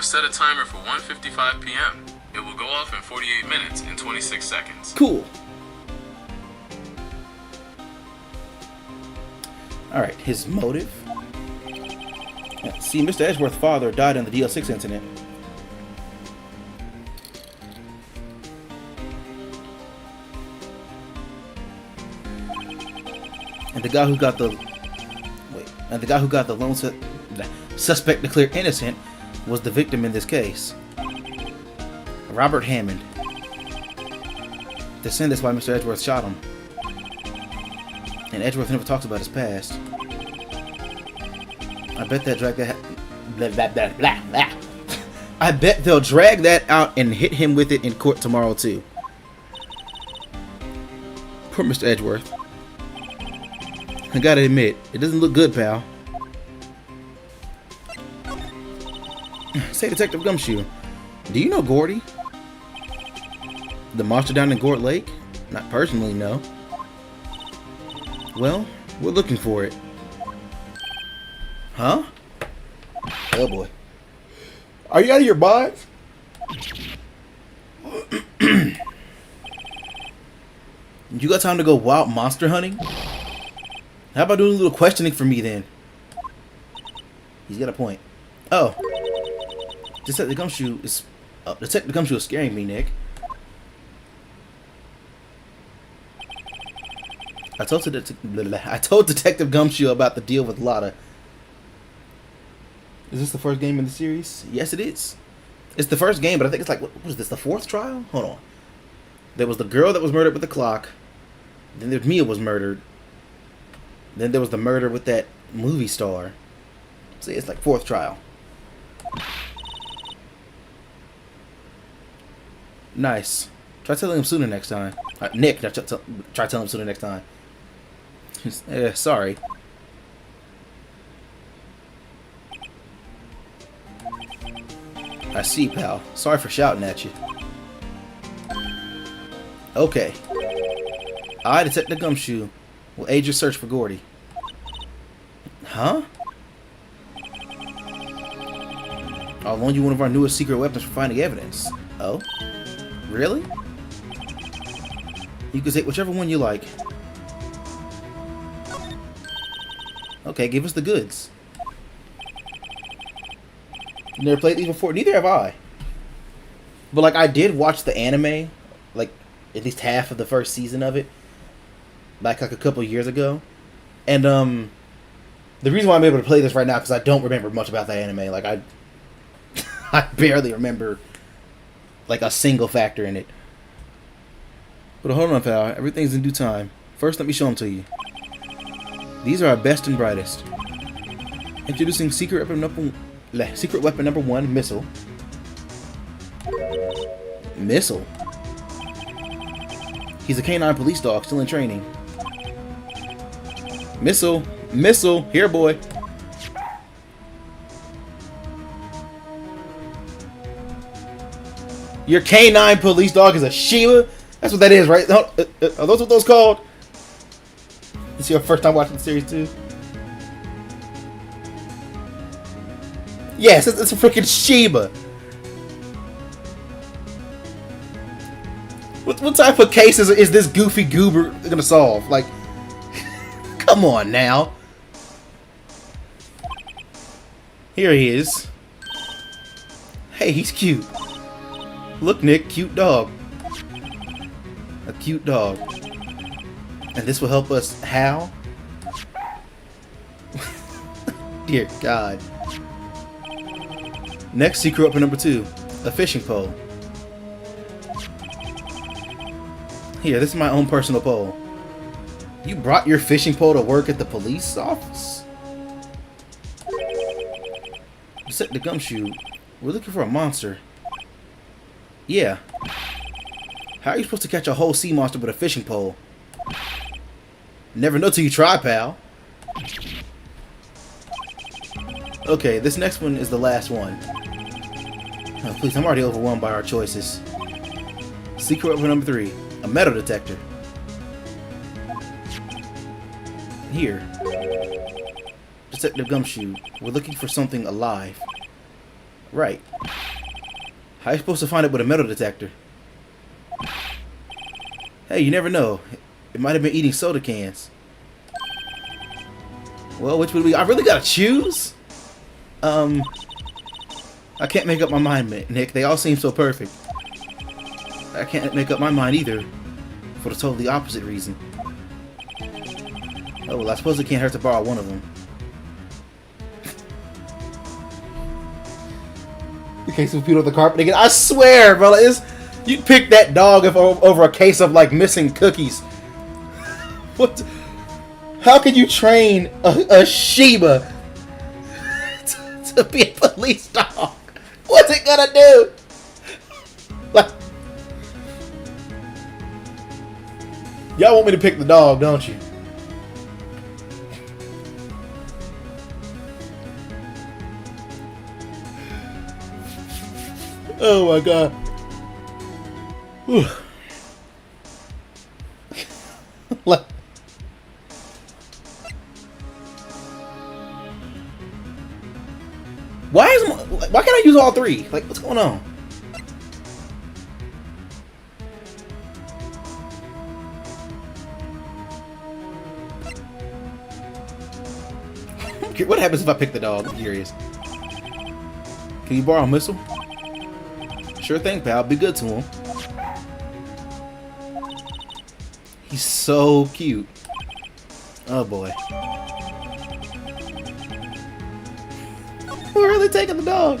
Speaker 6: I've set a timer for 1:55 p.m. It will go off in 48 minutes and 26 seconds.
Speaker 1: Cool. Alright, his motive. Yeah, see, Mr. Edgeworth's father died in the DL6 incident. And the guy who got the lone suspect declared innocent was the victim in this case. Robert Hammond. They're saying that's why Mr. Edgeworth shot him. And Edgeworth never talks about his past. I bet they'll drag that. I bet they'll drag that out and hit him with it in court tomorrow too. Poor Mr. Edgeworth. I gotta admit, it doesn't look good, pal. Say, Detective Gumshoe, do you know Gordy? The monster down in Gort Lake? Not personally, no. Well, we're looking for it. Huh? Oh boy. Are you out of your mind? You got time to go wild monster hunting? How about doing a little questioning for me then? He's got a point. Oh. Detective Gumshoe is scaring me, Nick. I told Detective Gumshoe about the deal with Lotta. Is this the first game in the series? Yes, it is. It's the first game, but I think it's like, what was this, the fourth trial? Hold on. There was the girl that was murdered with the clock. Then there's Mia was murdered. Then there was the murder with that movie star. See, it's like fourth trial. Nice. Try telling him sooner next time. Nick, try telling him sooner next time. Sorry. I see, pal. Sorry for shouting at you. Okay. I, Detective Gumshoe, will aid your search for Gordy. Huh? I'll loan you one of our newest secret weapons for finding evidence. Oh? Really? You can take whichever one you like. Okay, give us the goods. You never played these before? Neither have I. But, like, I did watch the anime, like, at least half of the first season of it, back, like, a couple years ago. And, the reason why I'm able to play this right now, because I don't remember much about the anime. Like, I barely remember, like, a single factor in it. But hold on, pal. Everything's in due time. First, let me show them to you. These are our best and brightest. Introducing secret weapon number 1, Missile. Missile? He's a canine police dog, still in training. Missile! Missile! Here, boy! Your canine police dog is a Shiba? That's what that is, right? Are those what those called? This your first time watching the series too? Yes, it's a freaking Shiba. What type of cases is this goofy goober gonna solve? Like, come on now. Here he is. Hey, he's cute. Look, Nick, cute dog. A cute dog. And this will help us how? Dear God. Next secret weapon number 2. A fishing pole. Here, this is my own personal pole. You brought your fishing pole to work at the police office? Set the Gumshoe. We're looking for a monster. Yeah. How are you supposed to catch a whole sea monster with a fishing pole? Never know till you try, pal. Okay, this next one is the last one. Oh, please, I'm already overwhelmed by our choices. Secret weapon number 3. A metal detector. Here. Detective Gumshoe. We're looking for something alive. Right. How you supposed to find it with a metal detector? Hey, you never know. It might have been eating soda cans. Well, which would we... I really gotta choose? I can't make up my mind, Nick. They all seem so perfect. I can't make up my mind either. For the totally opposite reason. Oh, well, I suppose it can't hurt to borrow one of them. In case of feet on the carpet again. I swear, bro, you'd pick that dog over a case of, like, missing cookies. What? How can you train a Shiba to be a police dog? What's it gonna do? Like, y'all want me to pick the dog, don't you? Oh my god. Whew. Like, why can't I use all three? Like, what's going on? What happens if I pick the dog? I'm curious. Can you borrow a missile? Sure thing, pal. Be good to him. He's so cute. Oh boy. We're really taking the dog.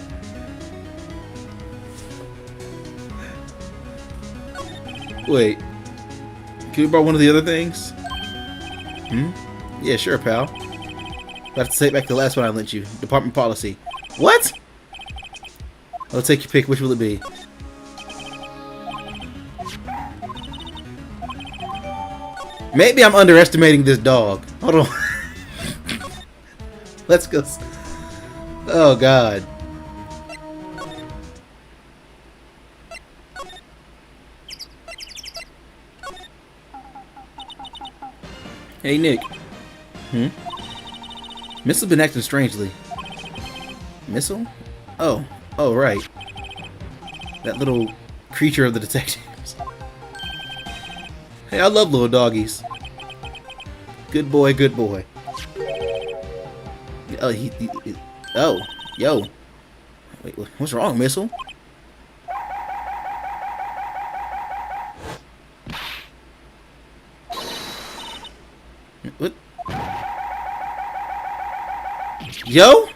Speaker 1: Wait. Can we borrow one of the other things? Yeah, sure, pal. I have to take back the last one I lent you. Department policy. What? I'll take your pick. Which will it be? Maybe I'm underestimating this dog. Hold on. Let's go. Oh, God. Hey, Nick. Missile been acting strangely. Missile? Oh, right. That little creature of the detectives. Hey, I love little doggies. Good boy, good boy. Oh, yo. Wait, what's wrong, Missile? What? Yo?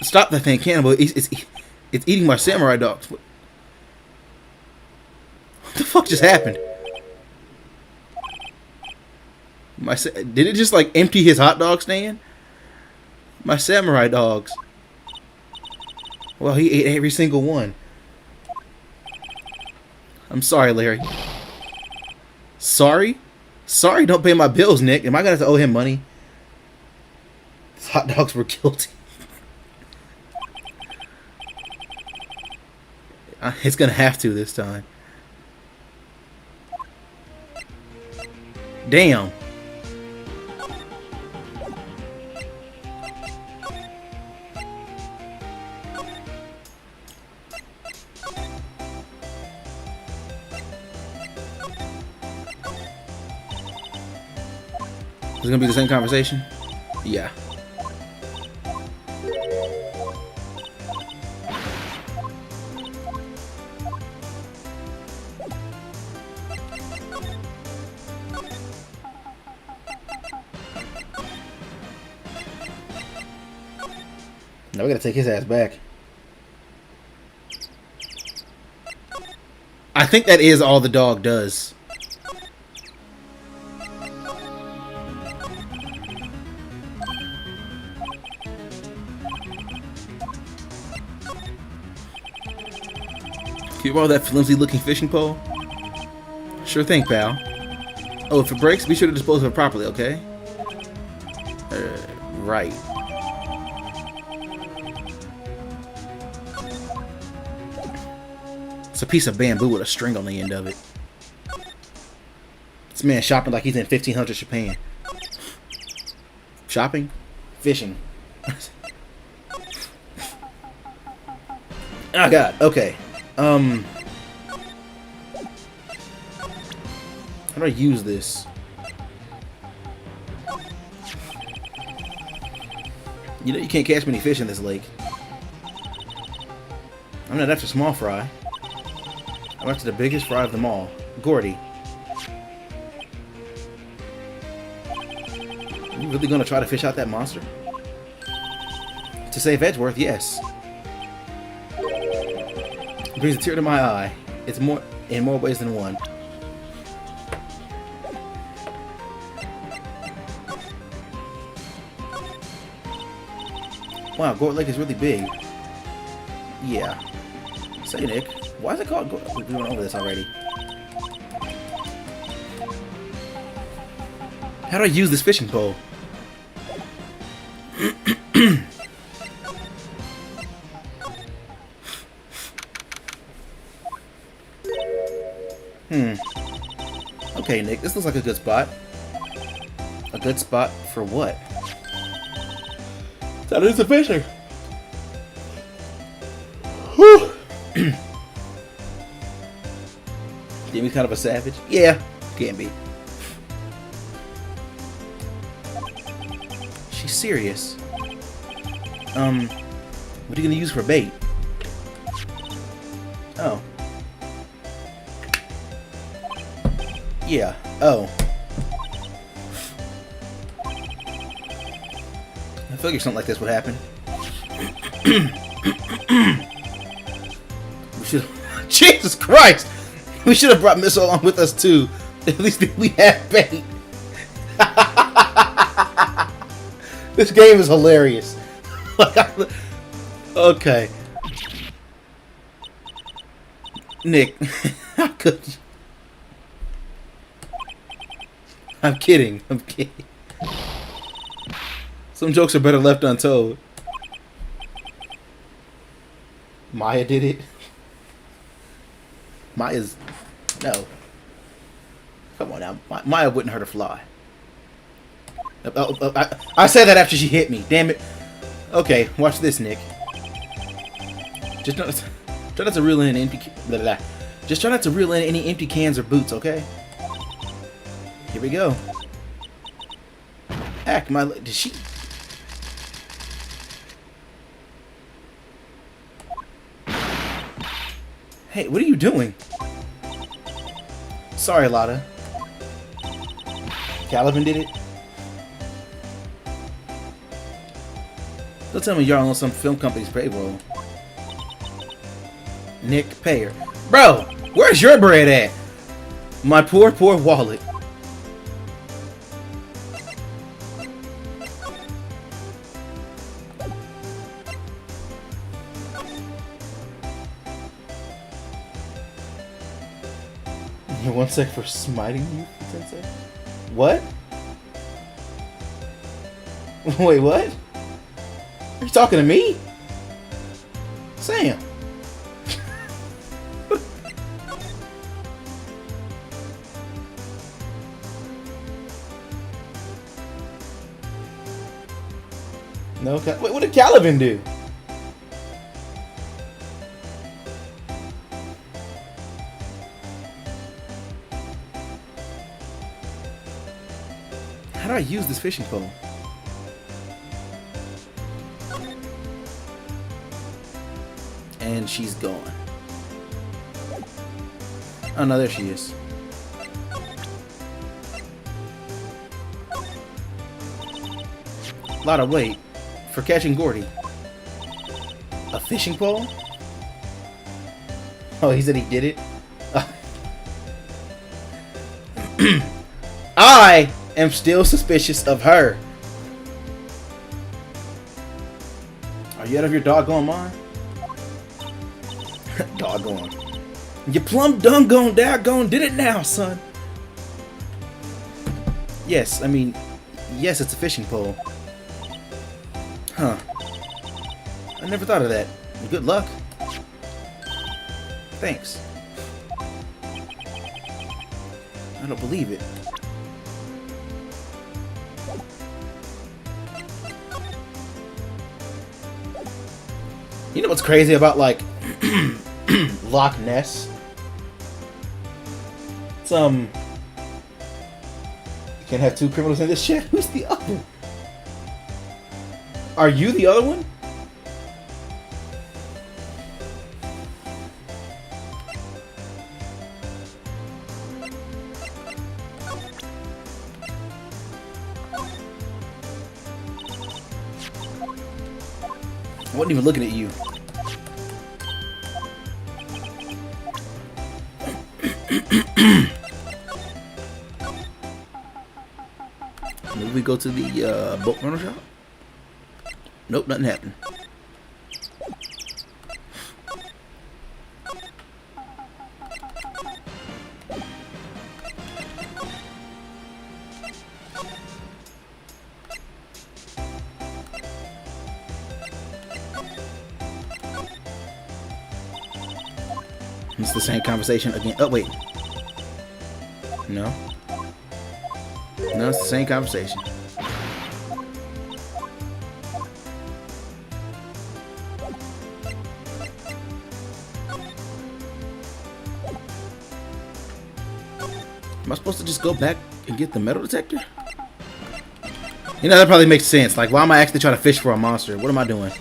Speaker 1: Stop that thing, cannibal. It's eating my samurai dogs. What the fuck just happened? Did it just like empty his hot dog stand? My samurai dogs. Well, he ate every single one. I'm sorry, Larry. Sorry? Sorry, don't pay my bills, Nick. Am I gonna have to owe him money? His hot dogs were guilty. It's gonna have to this time. Damn. Is it gonna be the same conversation? Yeah. Now we gotta take his ass back. I think that is all the dog does. Can you borrow that flimsy looking fishing pole? Sure thing, pal. Oh, if it breaks, be sure to dispose of it properly, okay? Right. It's a piece of bamboo with a string on the end of it. This man shopping like he's in 1500 Japan. Shopping? Fishing. Oh god, okay. How do I use this? You know you can't catch many fish in this lake. I'm not after small fry. I'm after the biggest fry of them all. Gordy. Are you really gonna try to fish out that monster? To save Edgeworth, yes. It brings a tear to my eye. It's more in more ways than one. Wow, Gourd Lake is really big. Yeah. Say, Nick, why is it called Gourd? We went over this already. How do I use this fishing pole? Okay, Nick, this looks like a good spot. A good spot for what? That is a fishing. Whew. Jimmy's kind of a savage. Yeah, can be. She's serious. What are you gonna use for bait? Oh. Yeah. Oh. I figured something like this would happen. We should. Jesus Christ! We should have brought Missile along with us too. At least we have bait. This game is hilarious. Okay. Nick, how could you? I'm kidding. I'm kidding. Some jokes are better left untold. Maya did it. Maya's... No. Come on now. Maya wouldn't hurt a fly. I said that after she hit me. Damn it. Okay, watch this, Nick. Just try not to reel in empty... Blah, blah, blah. Just try not to reel in any empty cans or boots, okay? Here we go. Heck, did she... Hey, what are you doing? Sorry, Lotta. Caliban did it? Don't tell me y'all on some film company's payroll. Nick Payer. Bro, where's your bread at? My poor, poor wallet. One sec for smiting you, Sensei? What? Wait, what? Are you talking to me? Sam. No, wait, what did Caliban do? How do I use this fishing pole? And she's gone. Oh no, there she is. Lotta, wait. For catching Gordy. A fishing pole? Oh, he said he did it? I am still suspicious of her. Are you out of your doggone mind? Doggone. You plumb dungone daggone did it now, son. Yes, I mean, yes, it's a fishing pole. Huh. I never thought of that. Good luck. Thanks. I don't believe it. You know what's crazy about, like, Loch Ness. You can't have two criminals in this shit. Who's the other? Are you the other one? I wasn't even looking at you. Maybe we go to the boat rental shop? Nope, nothing happened. It's the same conversation again. Oh, wait. No. No, it's the same conversation. Am I supposed to just go back and get the metal detector? You know, that probably makes sense. Like, why am I actually trying to fish for a monster? What am I doing?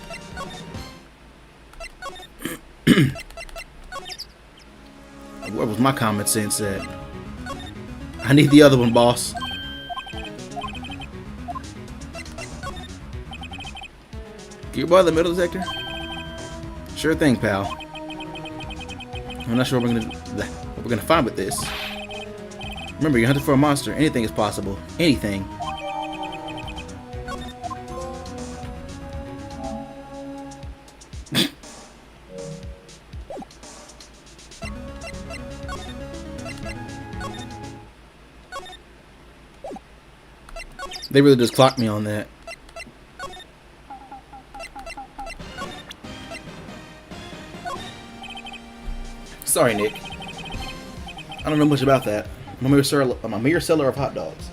Speaker 1: Where was my common sense at? I need the other one, boss. Can you borrow the metal detector? Sure thing, pal. I'm not sure what we're gonna find with this. Remember, you're hunting for a monster. Anything is possible. Anything. They really just clocked me on that. Sorry, Nick. I don't know much about that. I'm a mere seller of hot dogs.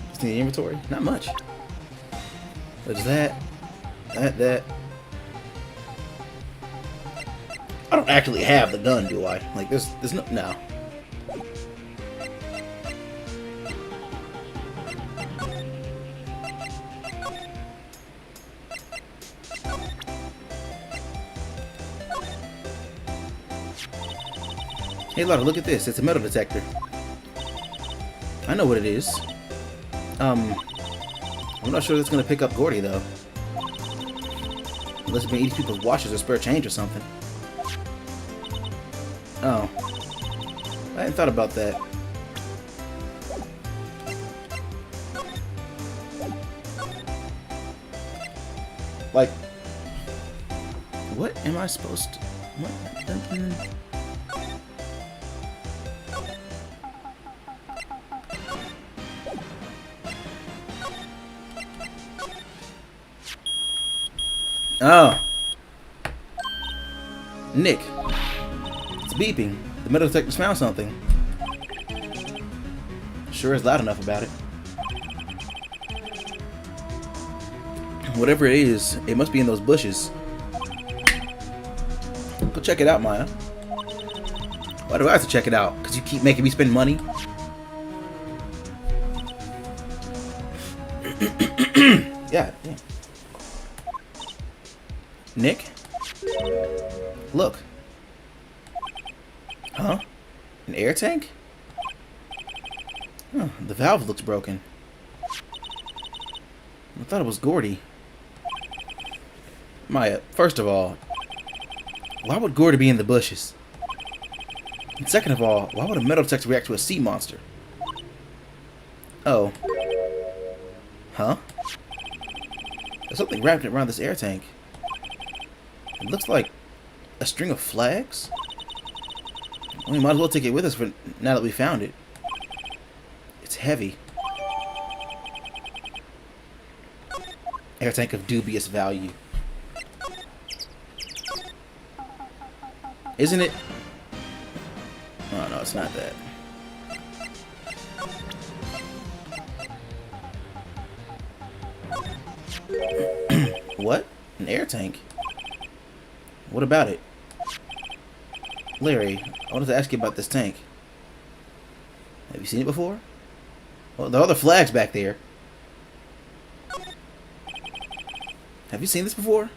Speaker 1: What's in the inventory? Not much. There's that. That. I don't actually have the gun, do I? Like, there's no. Hey, Lotta, look at this. It's a metal detector. I know what it is. I'm not sure that's gonna pick up Gordy, though. Unless it's gonna eat people's washes or spare change or something. Oh. I hadn't thought about that. Like, what am I supposed to... What? Oh. Nick. It's beeping. The metal detector's found something. Sure is loud enough about it. Whatever it is, it must be in those bushes. Go check it out, Maya. Why do I have to check it out? Because you keep making me spend money? Yeah. Nick? Look. Huh? An air tank? Huh, the valve looks broken. I thought it was Gordy. Maya, first of all, why would Gordy be in the bushes? And second of all, why would a metal detector react to a sea monster? Oh. Huh? There's something wrapped around this air tank. It looks like a string of flags. We might as well take it with us for now that we found it. It's heavy. Air tank of dubious value. Isn't it? Oh no, it's not that. What? An air tank? What about it? Larry, I wanted to ask you about this tank. Have you seen it before? Well, there are other flags back there. Have you seen this before?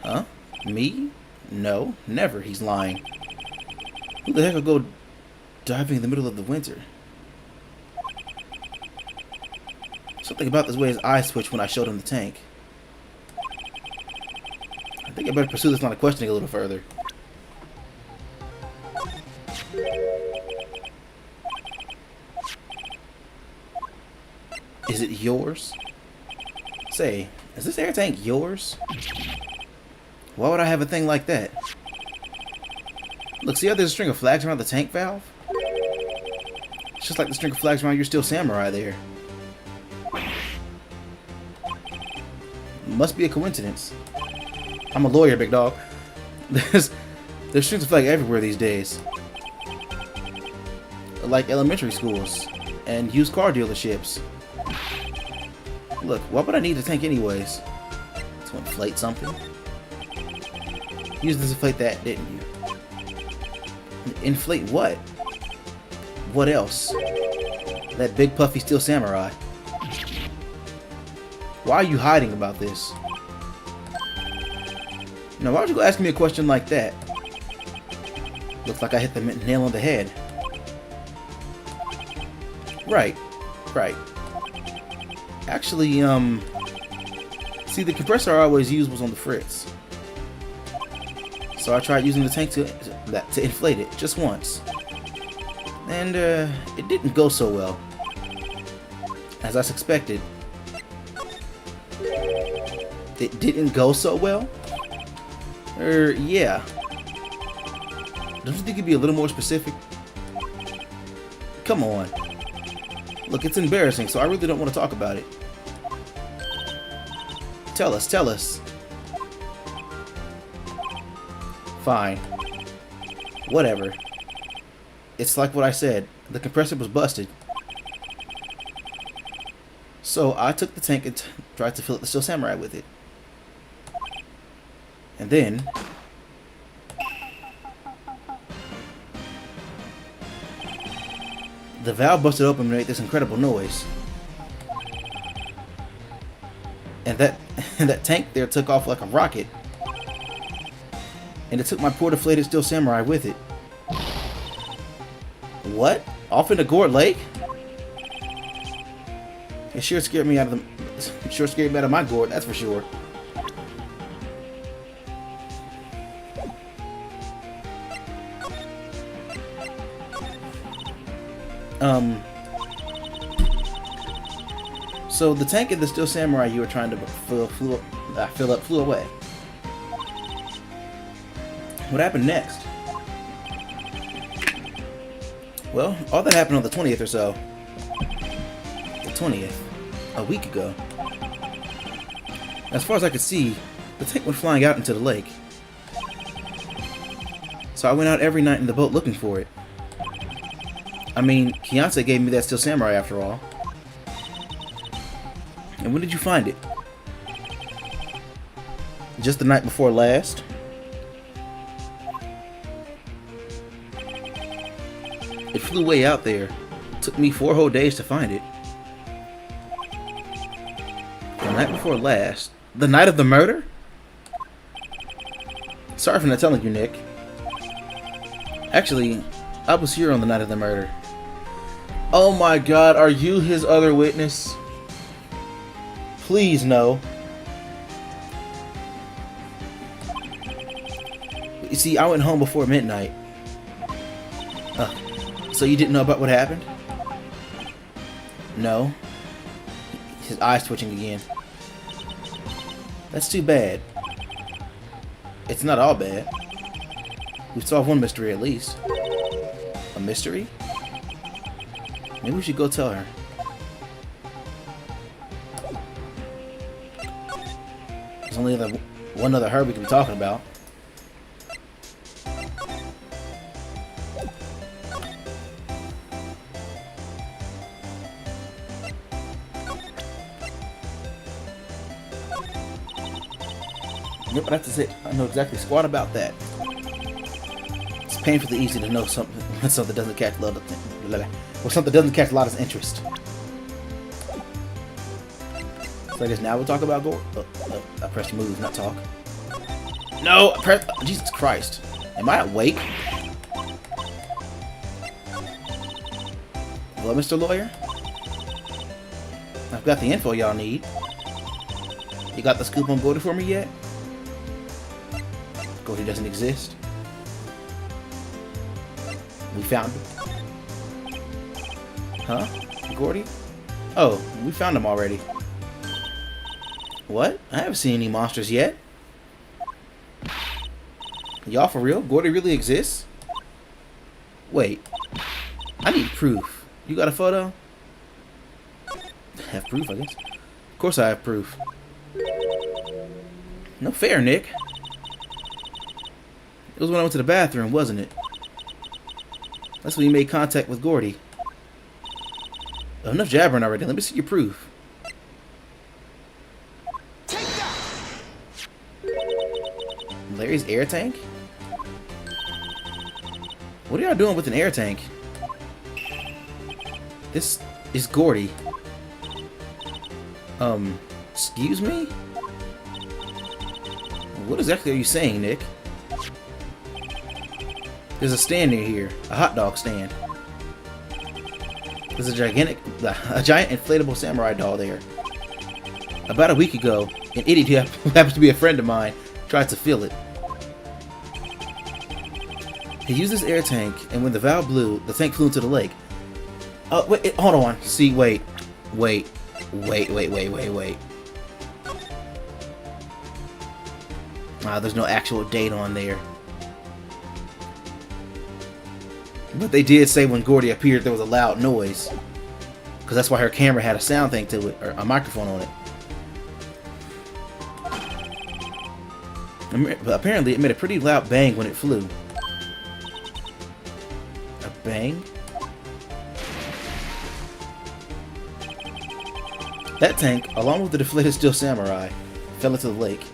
Speaker 1: Huh? Me? No, never. He's lying. Who the heck will go diving in the middle of the winter? Something about the way his eyes twitched when I showed him the tank. I think I better pursue this line of questioning a little further. Is it yours? Say, is this air tank yours? Why would I have a thing like that? Look, see how there's a string of flags around the tank valve? It's just like the string of flags around your Steel Samurai there. Must be a coincidence. I'm a lawyer, big dog. There's strings of flag everywhere these days. Like elementary schools and used car dealerships. Look, why would I need a tank anyways? To inflate something? You used this to inflate that, didn't you? Inflate what? What else? That big puffy Steel Samurai. Why are you hiding about this? Now, why would you go asking me a question like that? Looks like I hit the nail on the head. Right. Actually, see, the compressor I always used was on the fritz. So I tried using the tank to inflate it just once. And it didn't go so well. As I suspected. It didn't go so well? Yeah. Don't you think you'd be a little more specific? Come on. Look, it's embarrassing, so I really don't want to talk about it. Tell us. Fine. Whatever. It's like what I said. The compressor was busted. So I took the tank and tried to fill up the Steel Samurai with it. And then... the valve busted open and made this incredible noise. And that tank there took off like a rocket. And it took my poor deflated Steel Samurai with it. What? Off into Gourd Lake? It sure scared me out of my gourd, that's for sure. So the tank of the Steel Samurai you were trying to fill up flew away. What happened next? Well, all that happened on the 20th or so. The 20th. A week ago. As far as I could see, the tank went flying out into the lake. So I went out every night in the boat looking for it. I mean, Kianse gave me that Steel Samurai after all. And when did you find it? Just the night before last? It flew way out there. It took me 4 whole days to find it. The night before last? The night of the murder? Sorry for not telling you, Nick. Actually, I was here on the night of the murder. Oh my god, are you his other witness? Please no. You see, I went home before midnight. So you didn't know about what happened? No. His eyes twitching again. That's too bad. It's not all bad. We've solved one mystery at least. A mystery? Maybe we should go tell her. There's only one other her we can be talking about. Yep, that's it. I know exactly squat about that. It's painfully easy to know something when something doesn't catch a lot of Lotta's interest. So I guess now we'll talk about Gore. I pressed move, not talk. No, I pressed. Jesus Christ. Am I awake? Hello, Mr. Lawyer? I've got the info y'all need. You got the scoop on Gordy for me yet? Gordy doesn't exist. We found him. Huh? Gordy? Oh, we found him already. What? I haven't seen any monsters yet. Y'all for real? Gordy really exists? Wait. I need proof. You got a photo? Have proof, I guess. Of course I have proof. No fair, Nick. It was when I went to the bathroom, wasn't it? That's when you made contact with Gordy. Oh, enough jabbering already. Let me see your proof. Larry's air tank? What are y'all doing with an air tank? This is Gordy. Excuse me? What exactly are you saying, Nick? There's a stand near here. A hot dog stand. There's a giant inflatable samurai doll there. About a week ago, an idiot who happens to be a friend of mine tried to fill it. He used this air tank, and when the valve blew, the tank flew into the lake. Wait, hold on. See, wait. There's no actual date on there. But they did say when Gordy appeared there was a loud noise. Because that's why her camera had a sound thing to it, or a microphone on it. But apparently it made a pretty loud bang when it flew. A bang? That tank, along with the deflated steel samurai, fell into the lake.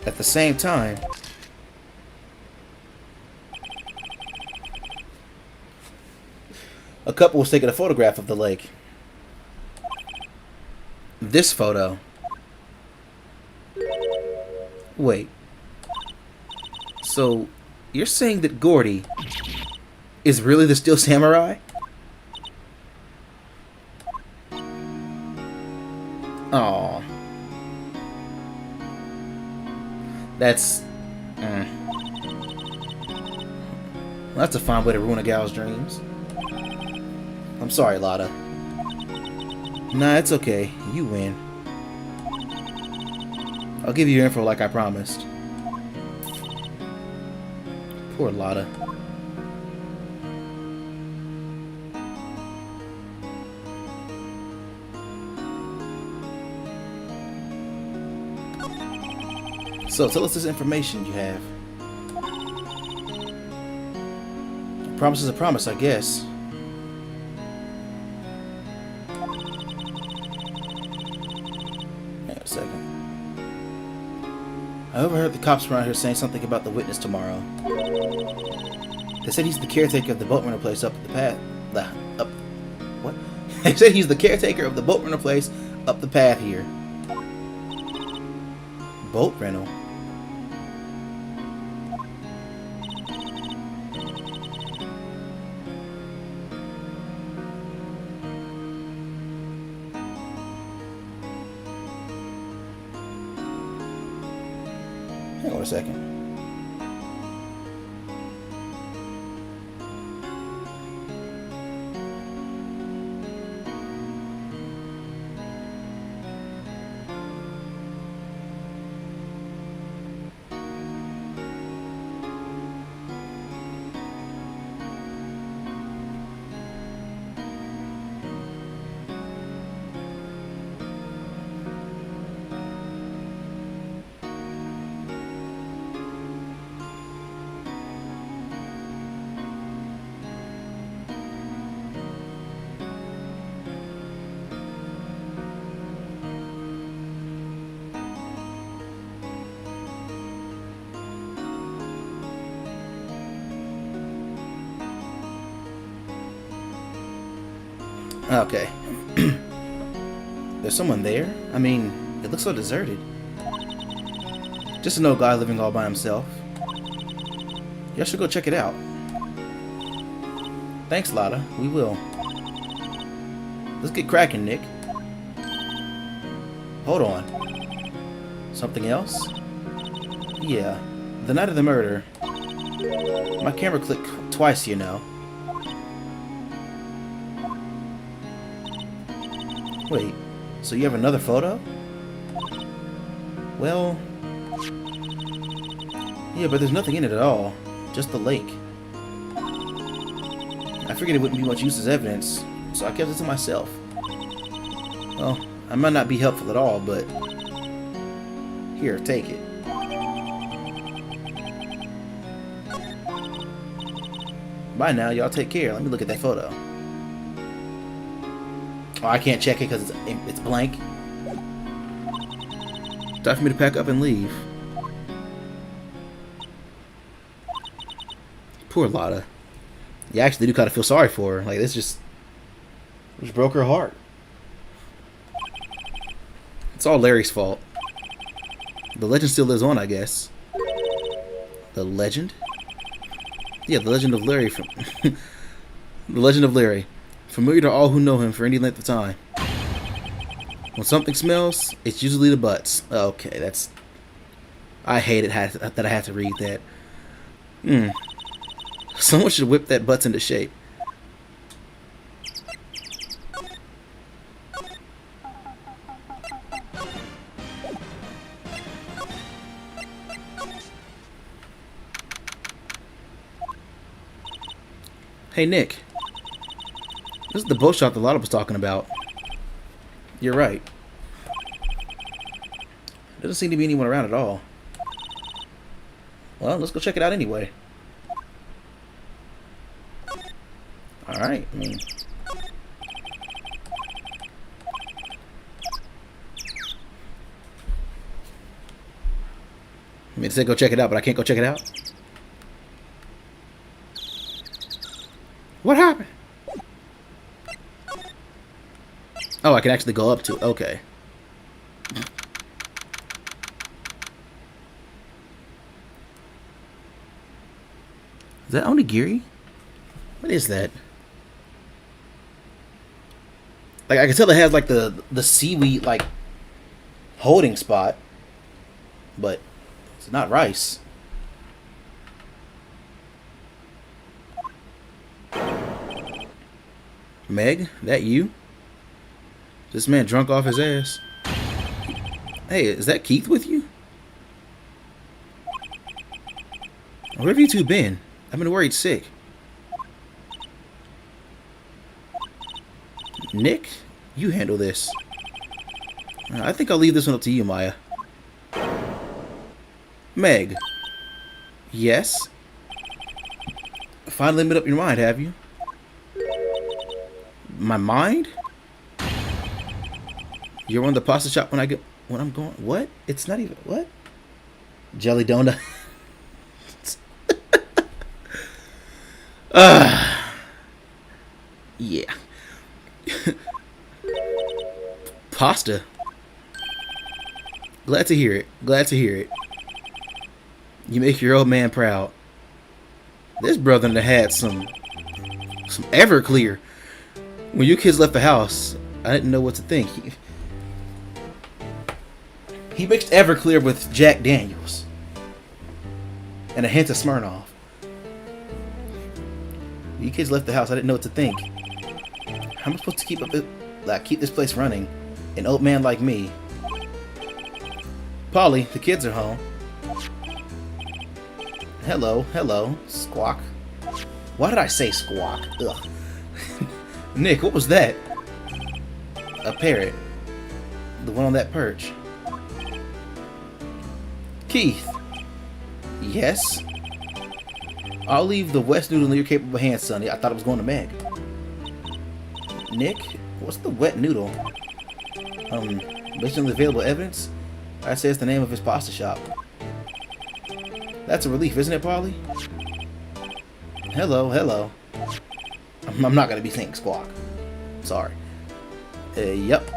Speaker 1: At the same time, a couple was taking a photograph of the lake. This photo. Wait. So, you're saying that Gordy is really the Steel Samurai? Aww. That's... Well, that's a fine way to ruin a gal's dreams. I'm sorry, Lotta. Nah, it's okay. You win. I'll give you your info like I promised. Poor Lotta. So, tell us this information you have. A promise is a promise, I guess. Hang on a second. I overheard the cops around here saying something about the witness tomorrow. They said he's the caretaker of the boat rental place up the path. What? They said he's the caretaker of the boat rental place up the path here. Boat rental? Hang on a second. Okay. There's someone there? I mean, it looks so deserted. Just an old guy living all by himself. Y'all should go check it out. Thanks, Lotta. We will. Let's get cracking, Nick. Hold on. Something else? Yeah. The night of the murder. My camera clicked twice, you know. Wait, so you have another photo? Well... yeah, but there's nothing in it at all. Just the lake. I figured it wouldn't be much use as evidence, so I kept it to myself. Well, I might not be helpful at all, but... here, take it. Bye now, y'all take care. Let me look at that photo. Oh, I can't check it because it's blank. Time for me to pack up and leave. Poor Lotta. You actually do kind of feel sorry for her. Like, this just broke her heart. It's all Larry's fault. The legend still lives on, I guess. The legend? Yeah, the legend of Larry from... the legend of Larry. Familiar to all who know him for any length of time. When something smells, it's usually the butts. Okay, that's... I hate it that I have to read that. Someone should whip that butts into shape. Hey, Nick. This is the boat shop that Lotta was talking about. You're right. Doesn't seem to be anyone around at all. Well, let's go check it out anyway. Alright, I mean... I mean, it said go check it out, but I can't go check it out? What happened? Oh, I can actually go up to it. Okay. Is that onigiri? What is that? Like, I can tell it has like the seaweed like holding spot, but it's not rice. Meg, that you? This man drunk off his ass. Hey, is that Keith with you? Where have you two been? I've been worried sick. Nick, you handle this. I think I'll leave this one up to you, Maya. Meg. Yes? Finally made up your mind, have you? My mind? You're on the pasta shop when I'm going. What? It's not even what? Jelly donut. Yeah. Pasta. Glad to hear it. Glad to hear it. You make your old man proud. This brother had some Everclear. When you kids left the house, I didn't know what to think. He mixed Everclear with Jack Daniels and a hint of Smirnoff. You kids left the house, I didn't know what to think. How am I supposed to keep this place running? An old man like me. Polly, the kids are home. Hello, Squawk. Why did I say Squawk? Ugh. Nick, what was that? A parrot. The one on that perch. Keith. Yes? I'll leave the West Noodle in your capable hands, Sonny. I thought it was going to Meg. Nick? What's the wet noodle? Based on the available evidence, I'd say it's the name of his pasta shop. That's a relief, isn't it, Polly? Hello. I'm not gonna be saying Squawk. Sorry. Yep.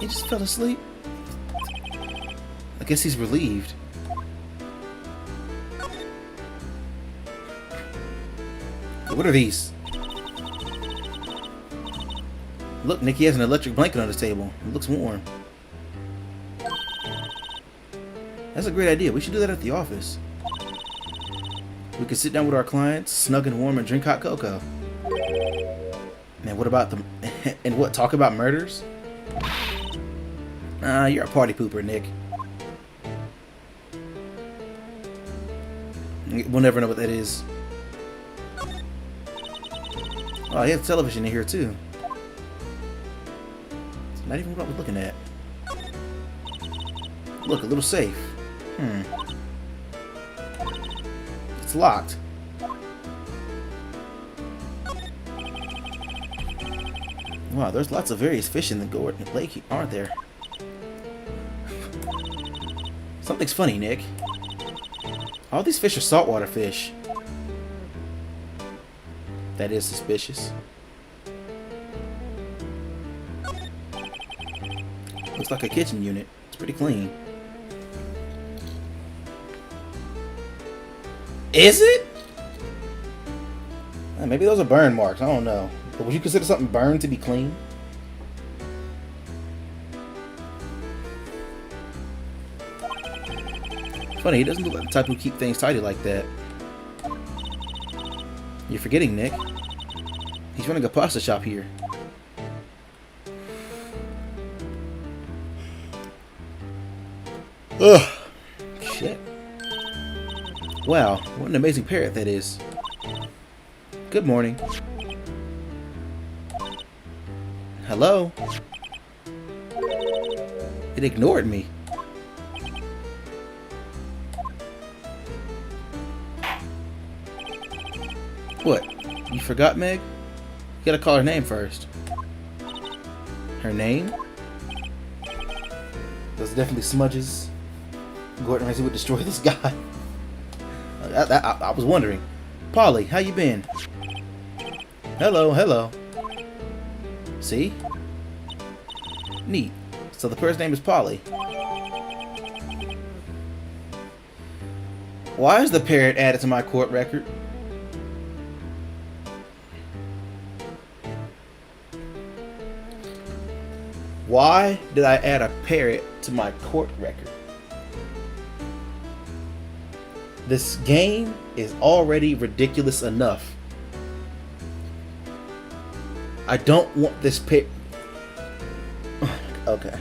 Speaker 1: He just fell asleep. I guess he's relieved. What are these? Look, Nick, he has an electric blanket on his table. It looks warm. That's a great idea. We should do that at the office. We could sit down with our clients, snug and warm, and drink hot cocoa. Man, what about them? And what? Talk about murders? You're a party pooper, Nick. We'll never know what that is. Oh, he has television in here too. It's not even what I was looking at. Look, a little safe. It's locked. Wow, there's lots of various fish in the Gordon Lake, aren't there? Something's funny, Nick. All these fish are saltwater fish. That is suspicious. Looks like a kitchen unit. It's pretty clean. Is it? Maybe those are burn marks. I don't know. But would you consider something burned to be clean? Funny, he doesn't look like the type who keep things tidy like that. You're forgetting, Nick. He's running a pasta shop here. Ugh. Shit. Wow, what an amazing parrot that is. Good morning. Hello? It ignored me. What? You forgot Meg? You gotta call her name first. Her name? Those are definitely smudges. Gordon Ramsay would destroy this guy. I was wondering. Polly, how you been? Hello, hello. See? Neat. So the person's name is Polly. Why is the parrot added to my court record? Why did I add a parrot to my court record? This game is already ridiculous enough. I don't want this parrot. Okay.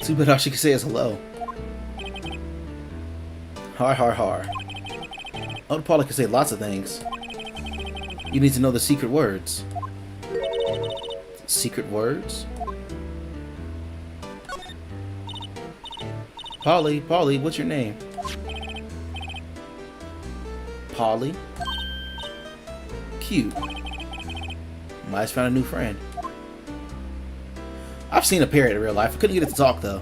Speaker 1: Too bad all she can say is hello. Har har har. Oh, Paula can say lots of things. You need to know the secret words. Secret words? Polly, Polly, what's your name? Polly? Cute. I just found a new friend. I've seen a parrot in real life. I couldn't get it to talk though.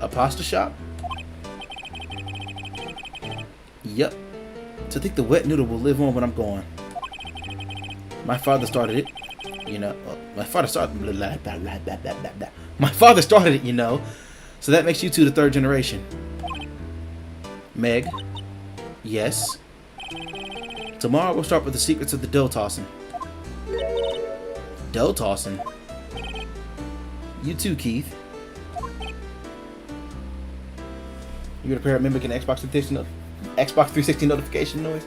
Speaker 1: A pasta shop? Yep. To think the wet noodle will live on when I'm gone. My father started it. You know, my father started. My father started it, you know. So that makes you two the third generation. Meg. Yes. Tomorrow we'll start with the secrets of the dough tossing. Dough tossing? You too, Keith. You gonna pair mimic an Xbox 360 notification noise?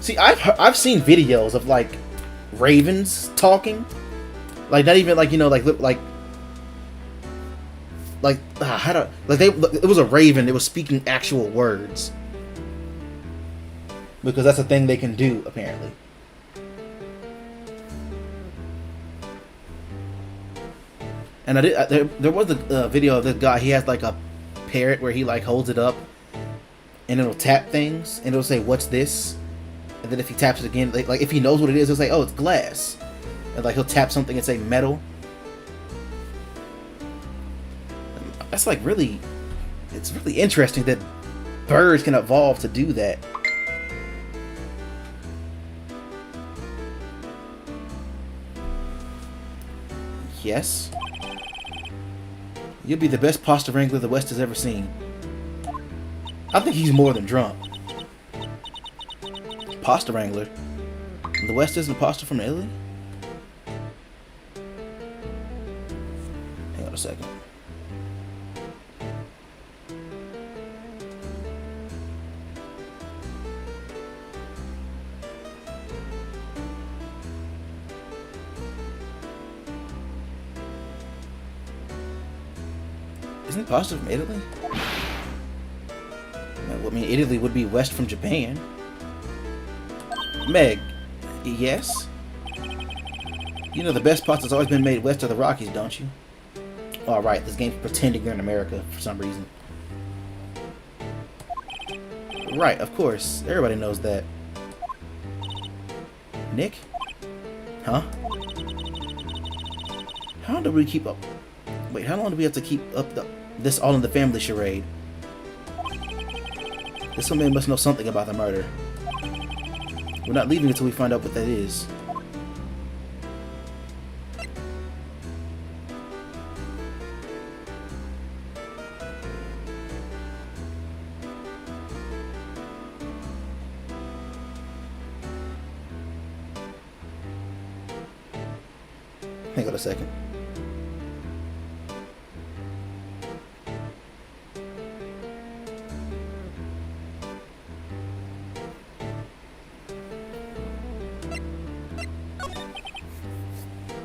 Speaker 1: See, I've seen videos of like ravens talking, like not even like, you know, it was a raven. It was speaking actual words because that's a thing they can do apparently. And there was a video of this guy. He has like a parrot where he like holds it up and it'll tap things and it'll say, "What's this?" And then if he taps it again, like if he knows what it is, he'll say, "Oh, it's glass," and like he'll tap something and say metal. That's like really, it's really interesting that birds can evolve to do that. Yes. You'll be the best pasta wrangler the West has ever seen. I think he's more than drunk. Pasta wrangler? The West isn't pasta from Italy? Hang on a second. Isn't pasta from Italy? I mean, Italy would be west from Japan. Meg, yes? You know the best pasta's always been made west of the Rockies, don't you? Alright, this game's pretending you're in America for some reason. Right, of course. Everybody knows that. Nick? Huh? How long do we keep up? Wait, how long do we have to keep up this All in the Family charade? This man must know something about the murder. We're not leaving until we find out what that is. Hang on a second.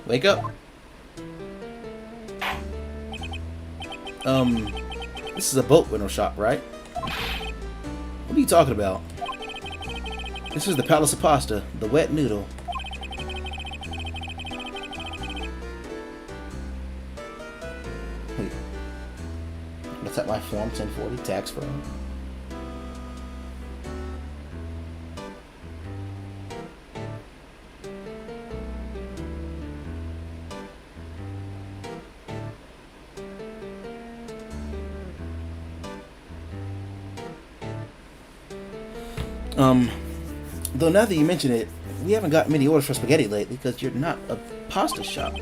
Speaker 1: Wake up. This is a boat rental shop, right? What are you talking about? This is the Palace of Pasta, the wet noodle. Wait. Let's at my form 1040 tax firm. Though now that you mention it, we haven't got many orders for spaghetti lately because you're not a pasta shop.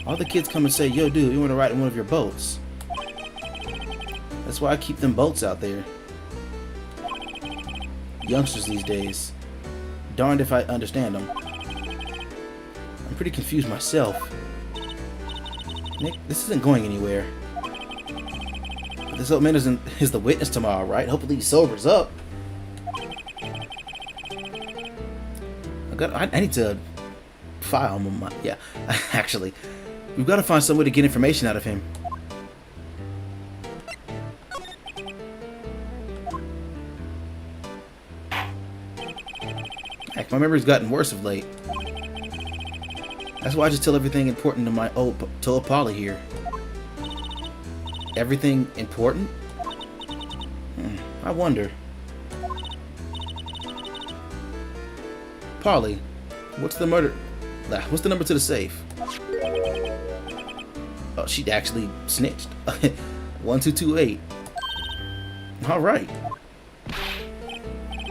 Speaker 1: All the kids come and say, "Yo, dude, we want to ride in one of your boats." That's why I keep them boats out there. Youngsters these days. Darned if I understand them. I'm pretty confused myself. Nick, this isn't going anywhere. But this old man is the witness tomorrow, right? Hopefully he sobers up. I need to file him. Yeah, actually, we've got to find some way to get information out of him. Heck, my memory's gotten worse of late. That's why I just tell everything important to Polly here. Everything important? I wonder. Polly, what's the number to the safe? Oh, she actually snitched. 1228. All right.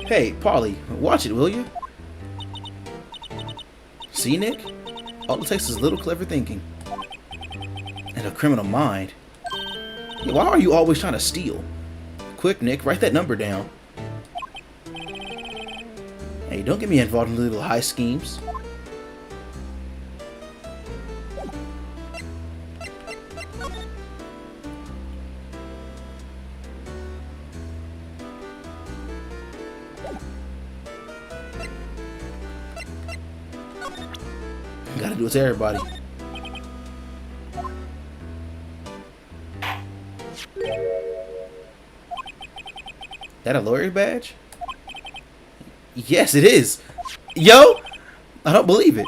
Speaker 1: Hey, Polly, watch it, will you? See, Nick? All it takes is a little clever thinking. And a criminal mind. Why are you always trying to steal? Quick, Nick, write that number down. Hey, don't get me involved in little high schemes. Gotta do it to everybody. That a lawyer badge? Yes, it is. Yo! I don't believe it.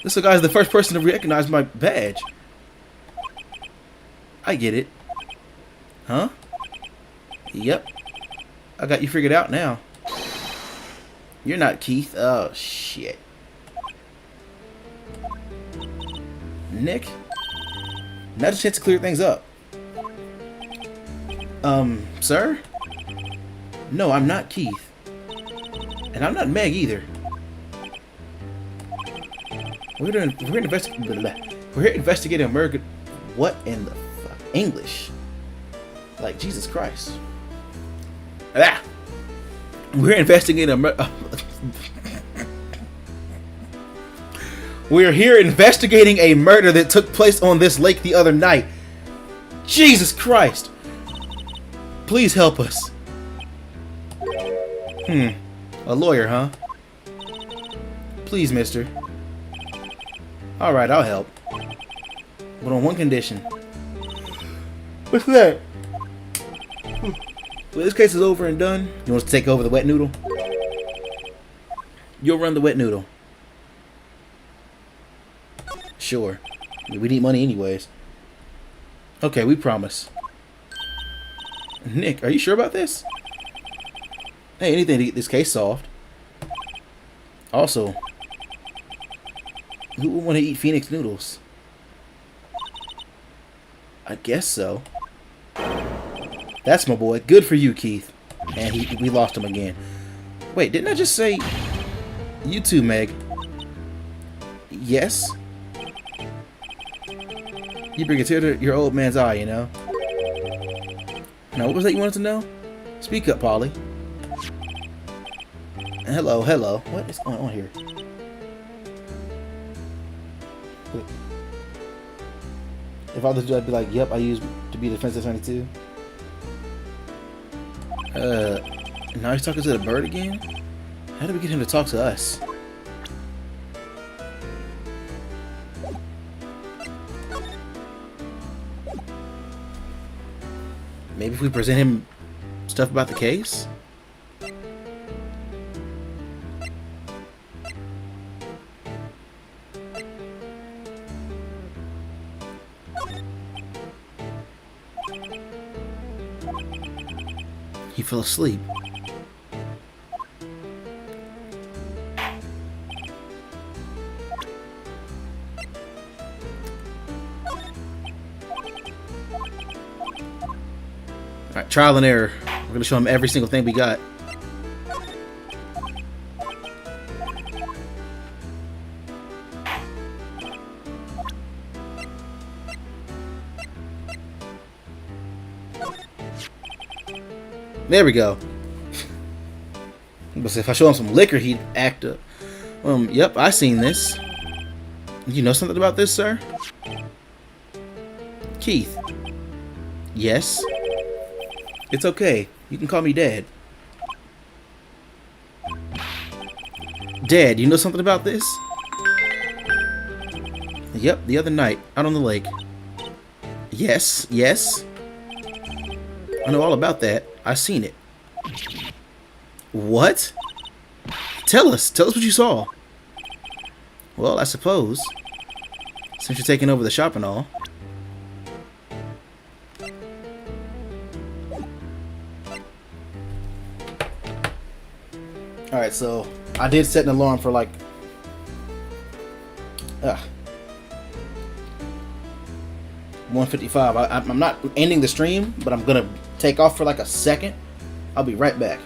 Speaker 1: This guy's the first person to recognize my badge. I get it. Huh? Yep. I got you figured out now. You're not Keith. Oh, shit. Nick? Not a chance to clear things up. Sir? No, I'm not Keith. And I'm not Meg either. We're here investigating a murder. What in the fuck? English? Like, Jesus Christ. Ah! We're investigating a murder. We're here investigating a murder that took place on this lake the other night. Jesus Christ! Please help us. A lawyer, huh? Please, mister. Alright, I'll help. But on one condition. What's that? Well, this case is over and done. You want us to take over the wet noodle? You'll run the wet noodle. Sure. We need money anyways. Okay, we promise. Nick, are you sure about this? Hey, anything to get this case solved. Also, who would want to eat Phoenix noodles? I guess so. That's my boy. Good for you, Keith. And we lost him again. Wait, didn't I just say you too, Meg? Yes? You bring a tear to your old man's eye, you know? Now, what was that you wanted to know? Speak up, Polly. Hello, hello. What is going on here? Wait. If I was you, I'd be like, yep, I used to be a defense attorney too. Now he's talking to the bird again? How did we get him to talk to us? Maybe if we present him stuff about the case? He fell asleep. Alright, trial and error. We're gonna show him every single thing we got. There we go. But if I show him some liquor, he'd act up. Yep, I seen this. You know something about this, sir? Keith. Yes? It's okay. You can call me Dad. Dad, you know something about this? Yep, the other night, out on the lake. Yes, yes. I know all about that. I seen it. What? Tell us what you saw. Well, I suppose, since you're taking over the shop and all. Alright, so I did set an alarm for like 1:55. I'm not ending the stream, but I'm gonna take off for like a second. I'll be right back.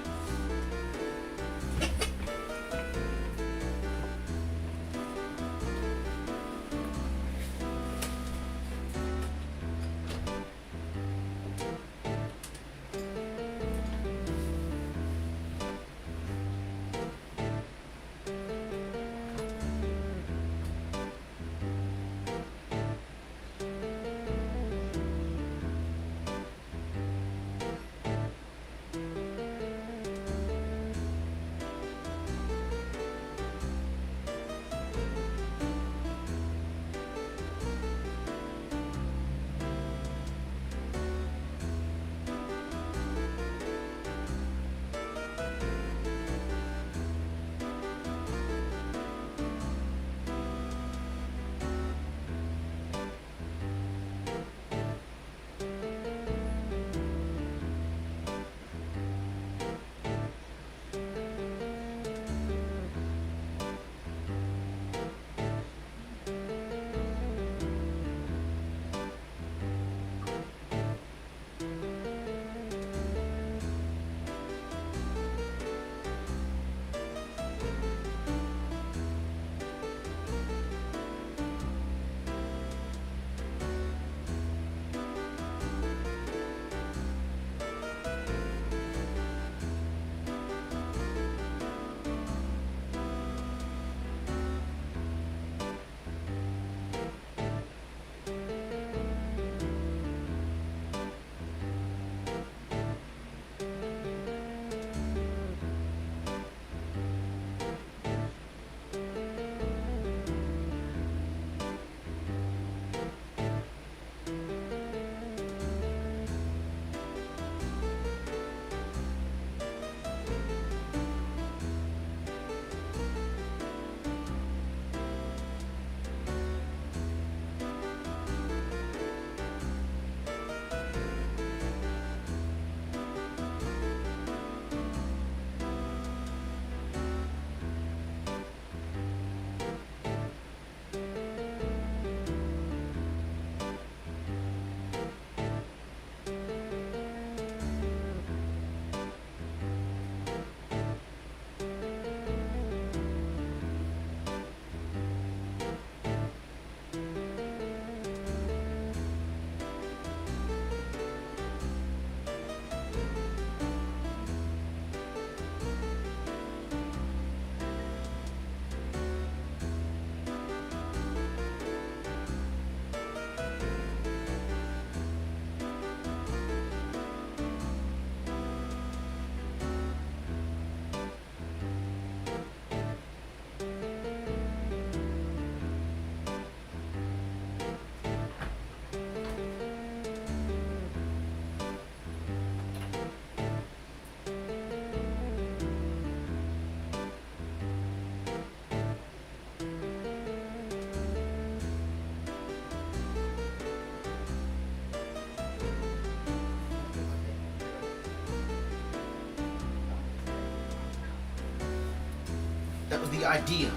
Speaker 1: That was the idea.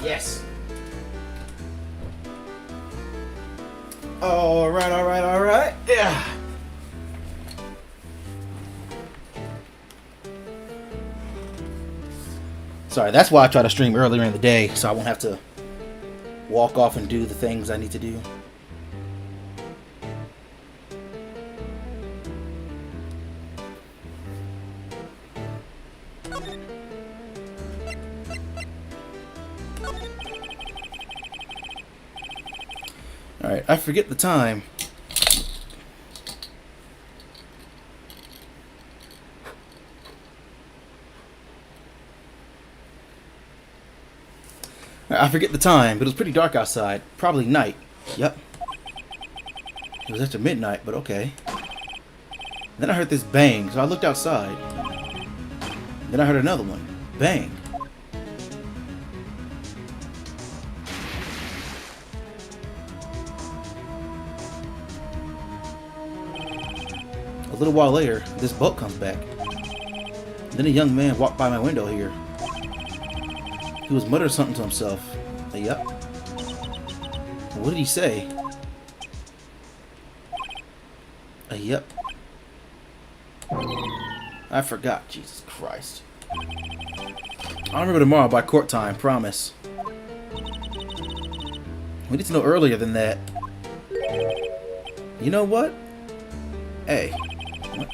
Speaker 1: Yes. Alright, alright, alright. Yeah. Sorry, that's why I try to stream earlier in the day, so I won't have to walk off and do the things I need to do. Alright, I forget the time. I forget the time, but it was pretty dark outside. Probably night. Yep. It was after midnight, but okay. Then I heard this bang, so I looked outside. Then I heard another one. Bang. A little while later, this boat comes back. Then a young man walked by my window here. He was muttering something to himself. Yep. What did he say? Yep. I forgot. Jesus Christ. I'll remember tomorrow by court time. Promise. We need to know earlier than that. You know what? Hey. What?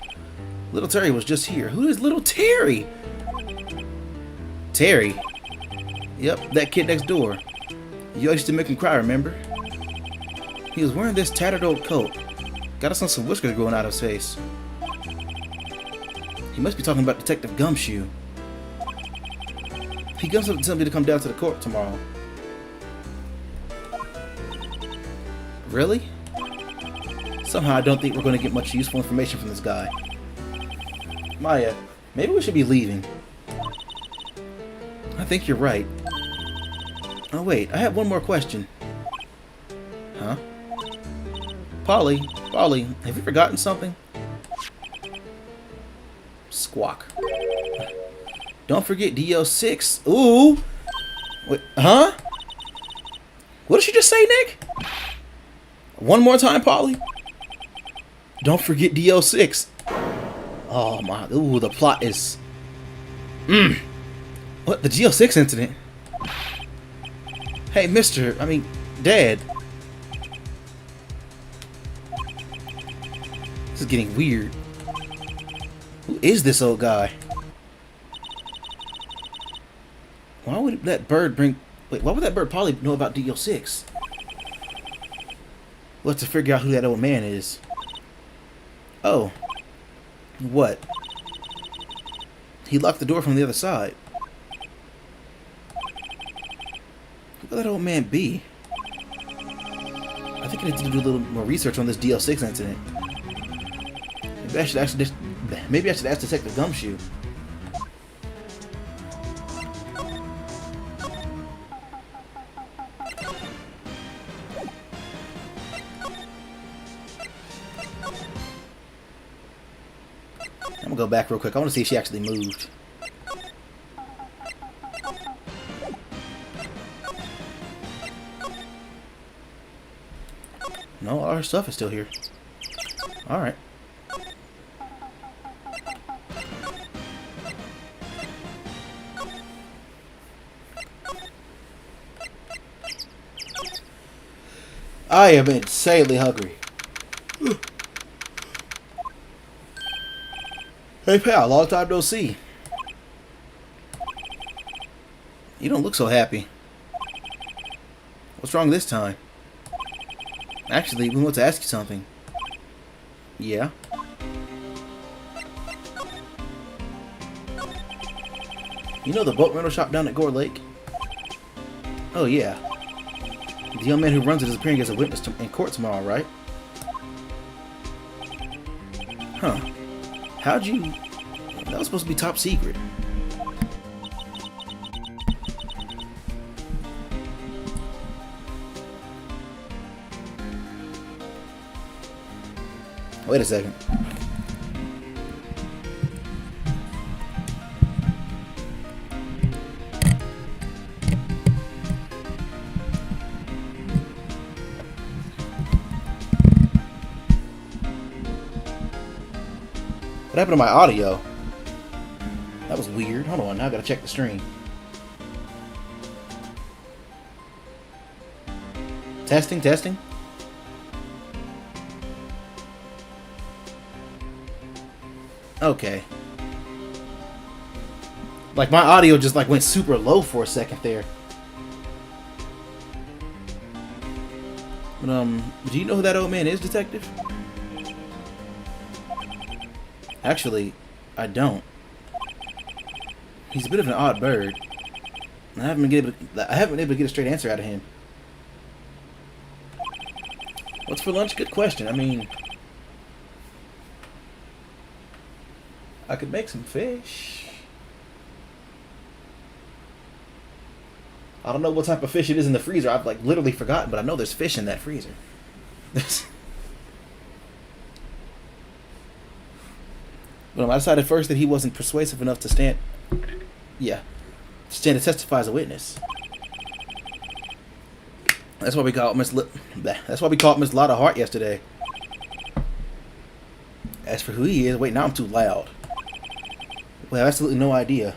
Speaker 1: Little Terry was just here. Who is Little Terry? Terry? Yep, that kid next door. You used to make him cry, remember? He was wearing this tattered old coat. Got us on some whiskers growing out of his face. He must be talking about Detective Gumshoe. He comes up to tell me to come down to the court tomorrow. Really? Somehow I don't think we're going to get much useful information from this guy. Maya, maybe we should be leaving. I think you're right. Oh wait, I have one more question. Huh? Polly, have you forgotten something? Squawk. Don't forget DL6. Ooh! Wait, huh? What did she just say, Nick? One more time, Polly. Don't forget DL6. Oh my, ooh, the plot is... What, the DL6 incident? Hey, Dad. This is getting weird. Who is this old guy? Why would that bird bring... Wait, why would that bird probably know about DL6? We'll have to figure out who that old man is. Oh. What? He locked the door from the other side. Who could that old man be? I think I need to do a little more research on this DL6 incident. Maybe I should ask Detective Gumshoe. I'm gonna go back real quick. I want to see if she actually moved. No, all her stuff is still here. Alright. I am insanely hungry. Hey pal, long time no see. You don't look so happy. What's wrong this time? Actually, we want to ask you something. Yeah? You know the boat rental shop down at Gore Lake? Oh yeah. The young man who runs it is appearing as a witness in court tomorrow, right? Huh. How'd you... That was supposed to be top secret. Wait a second. happened to my audio? That was weird. Hold on, now I gotta check the stream. Testing, testing. Okay. Like my audio just like went super low for a second there. But do you know who that old man is, Detective? Actually, I don't. He's a bit of an odd bird. I haven't been able to get a straight answer out of him. What's for lunch? Good question. I mean, I could make some fish. I don't know what type of fish it is in the freezer. I've like literally forgotten, but I know there's fish in that freezer. But I decided first that he wasn't persuasive enough to stand to testify as a witness. That's why we called Miss Lotta Hart yesterday. As for who he is, wait, now I'm too loud. We have absolutely no idea.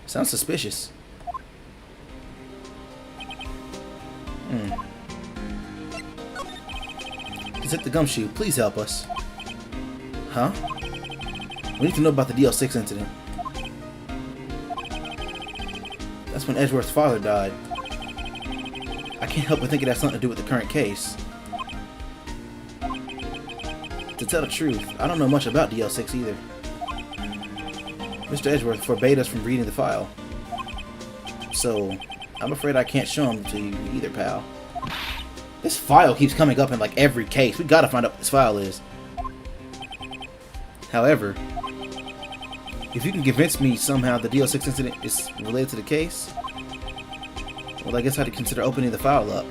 Speaker 1: Sounds suspicious. Hit the gumshoe, please help us. Huh? We need to know about the DL6 incident. That's when Edgeworth's father died. I can't help but think it has something to do with the current case. To tell the truth, I don't know much about DL6 either. Mr. Edgeworth forbade us from reading the file. So, I'm afraid I can't show him to you either, pal. This file keeps coming up in like every case. We gotta find out what this file is. However, if you can convince me somehow the DL6 incident is related to the case, well, I guess I'd consider opening the file up.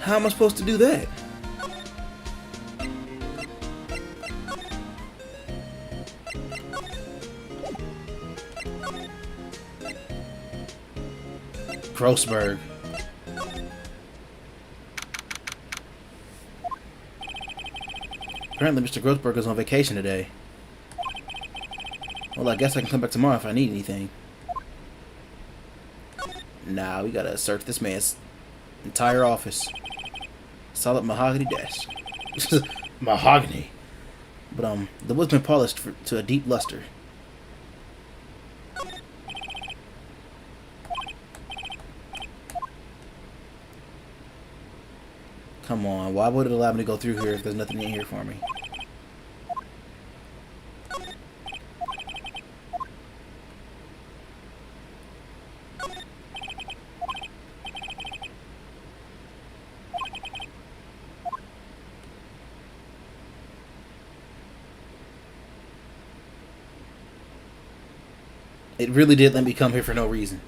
Speaker 1: How am I supposed to do that? Grossberg. Apparently Mr. Grossberg is on vacation today. Well, I guess I can come back tomorrow if I need anything. Nah, we gotta search this man's entire office. Solid mahogany desk. Mahogany. But, the wood's been polished to a deep luster. Come on, why would it allow me to go through here if there's nothing in here for me? It really did let me come here for no reason.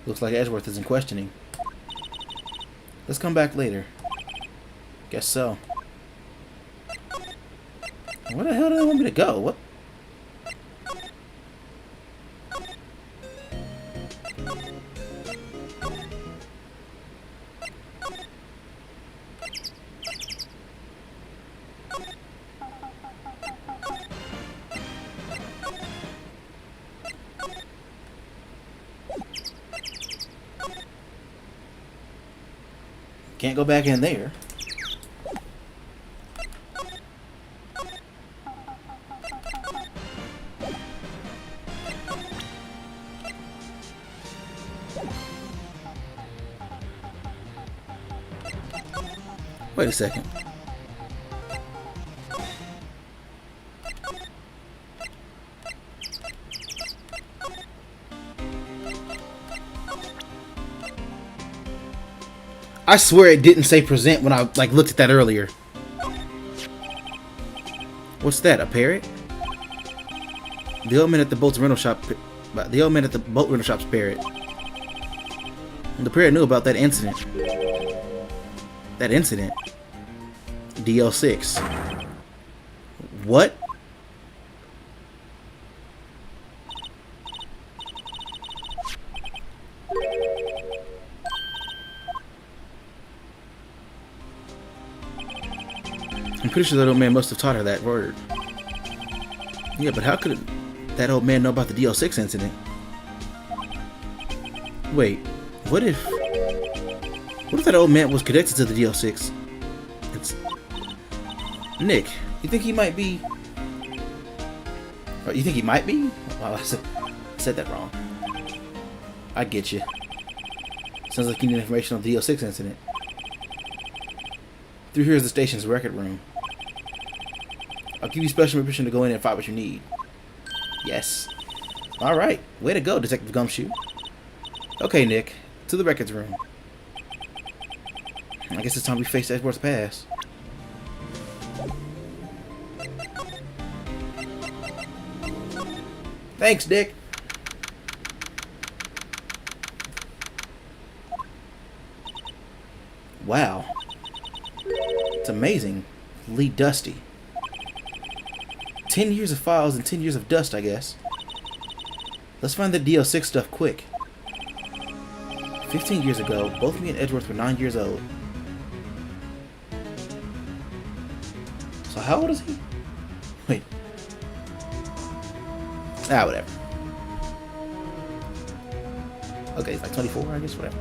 Speaker 1: Looks like Edgeworth is in questioning. Let's come back later. Guess so. Where the hell do they want me to go? What? Can't go back in there. Wait a second. I swear it didn't say present when I looked at that earlier. What's that? A parrot? The old man at the boat rental shop. The old man at the boat rental shop's parrot. The parrot knew about that incident. That incident. DL6. What? I'm pretty sure that old man must have taught her that word. Yeah, but how could that old man know about the DL6 incident? Wait, what if that old man was connected to the DL6? It's Nick. You think he might be? You think he might be? Wow, I said that wrong. I get you. Sounds like you need information on the DL6 incident. Through here is the station's record room. I'll give you special permission to go in and find what you need. Yes. Alright. Way to go, Detective Gumshoe. Okay, Nick. To the records room. I guess it's time we face Edgeworth's past. Thanks, Dick. Wow. It's amazing. Lee Dusty. 10 years of files and 10 years of dust, I guess. Let's find the DL6 stuff quick. 15 years ago, both me and Edgeworth were 9 years old. So how old is he? Wait. Ah, whatever. Okay, he's like 24, I guess, whatever.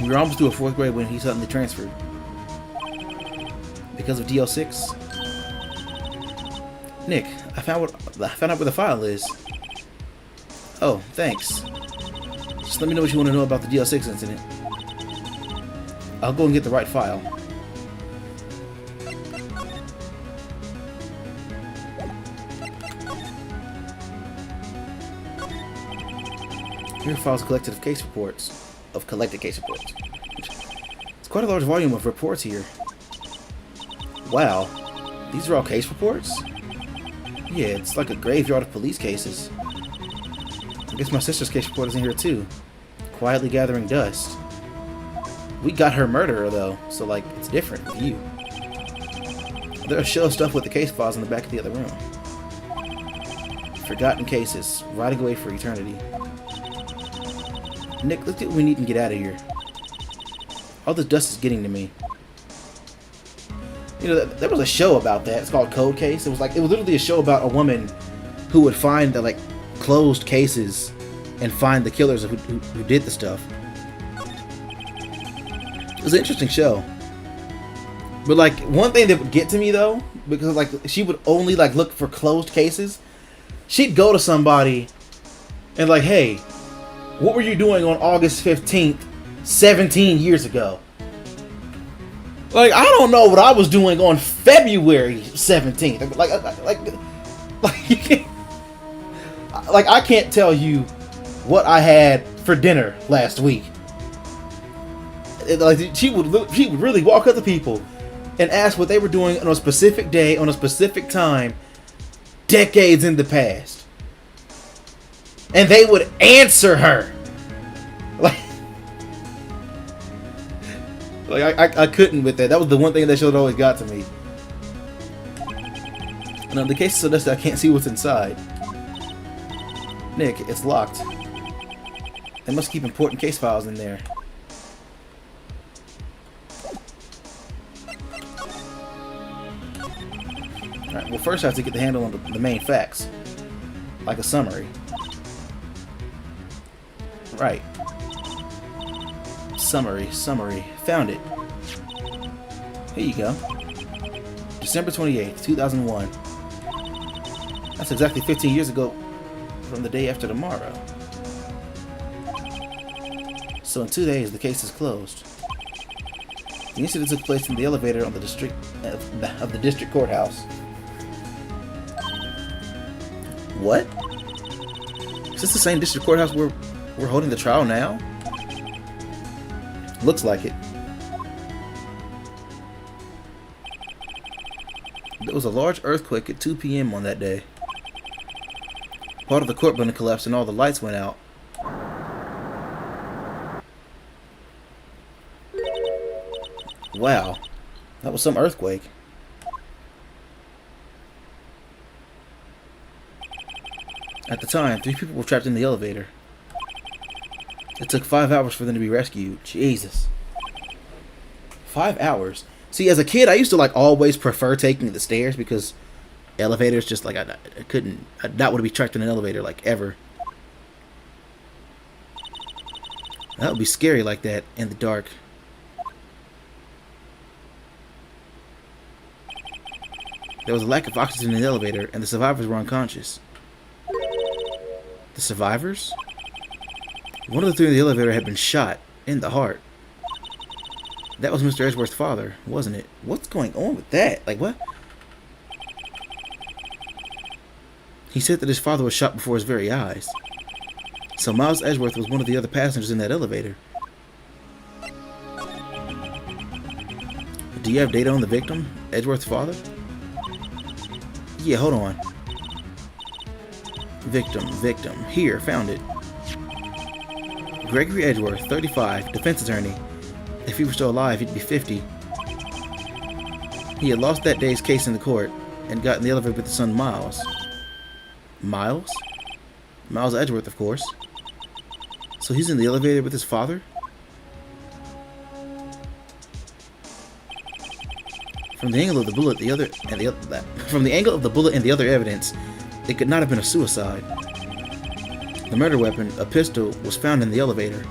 Speaker 1: We were almost through a 4th grade when he suddenly transferred. Because of DL6? Nick, I found out where the file is. Oh, thanks. Just let me know what you want to know about the DL6 incident. I'll go and get the right file. Here are files collected of case reports. Of collected case reports. It's quite a large volume of reports here. Wow. These are all case reports? Yeah, it's like a graveyard of police cases. I guess my sister's case report is in here too. Quietly gathering dust. We got her murderer though, so like, it's different with you. There are show stuff with the case files in the back of the other room. Forgotten cases, rotting away for eternity. Nick, let's do what we need and get out of here. All this dust is getting to me. You know, there was a show about that. It's called Cold Case. It was literally a show about a woman who would find the like closed cases and find the killers who did the stuff. It was an interesting show. But like one thing that would get to me though, because like she would only like look for closed cases. She'd go to somebody and like, hey, what were you doing on August 15th, 17 years ago? Like, I don't know what I was doing on February 17th. Like you can't, like I can't tell you what I had for dinner last week. Like she would really walk up to people and ask what they were doing on a specific day, on a specific time, decades in the past. And they would answer her. Like I couldn't with that. That was the one thing that show that always got to me. Now the case is so dusty I can't see what's inside. Nick, it's locked. They must keep important case files in there. Alright, well first I have to get the handle on the main facts. Like a summary. Right. Summary. Found it. Here you go. December 28th, 2001. That's exactly 15 years ago from the day after tomorrow. So in 2 days, the case is closed. The incident took place in the elevator on the district courthouse. What? Is this the same district courthouse where we're holding the trial now? Looks like it. There was a large earthquake at 2 p.m. on that day. Part of the court building collapsed and all the lights went out. Wow. That was some earthquake. At the time, 3 people were trapped in the elevator. It took 5 hours for them to be rescued. Jesus. 5 hours? See, as a kid, I used to, like, always prefer taking the stairs because elevators just, like, I couldn't, I not want to be trapped in an elevator, like, ever. That would be scary like that in the dark. There was a lack of oxygen in the elevator, and the survivors were unconscious. The survivors? One of the 3 in the elevator had been shot in the heart. That was Mr. Edgeworth's father, wasn't it? What's going on with that? Like, what? He said that his father was shot before his very eyes. So Miles Edgeworth was one of the other passengers in that elevator. Do you have data on the victim? Edgeworth's father? Yeah, hold on. Victim. Here, found it. Gregory Edgeworth, 35, defense attorney. If he were still alive, he'd be 50. He had lost that day's case in the court and got in the elevator with his son Miles. Miles? Miles Edgeworth, of course. So he's in the elevator with his father? From the angle of the bullet, from the angle of the bullet and the other evidence, it could not have been a suicide. The murder weapon, a pistol, was found in the elevator.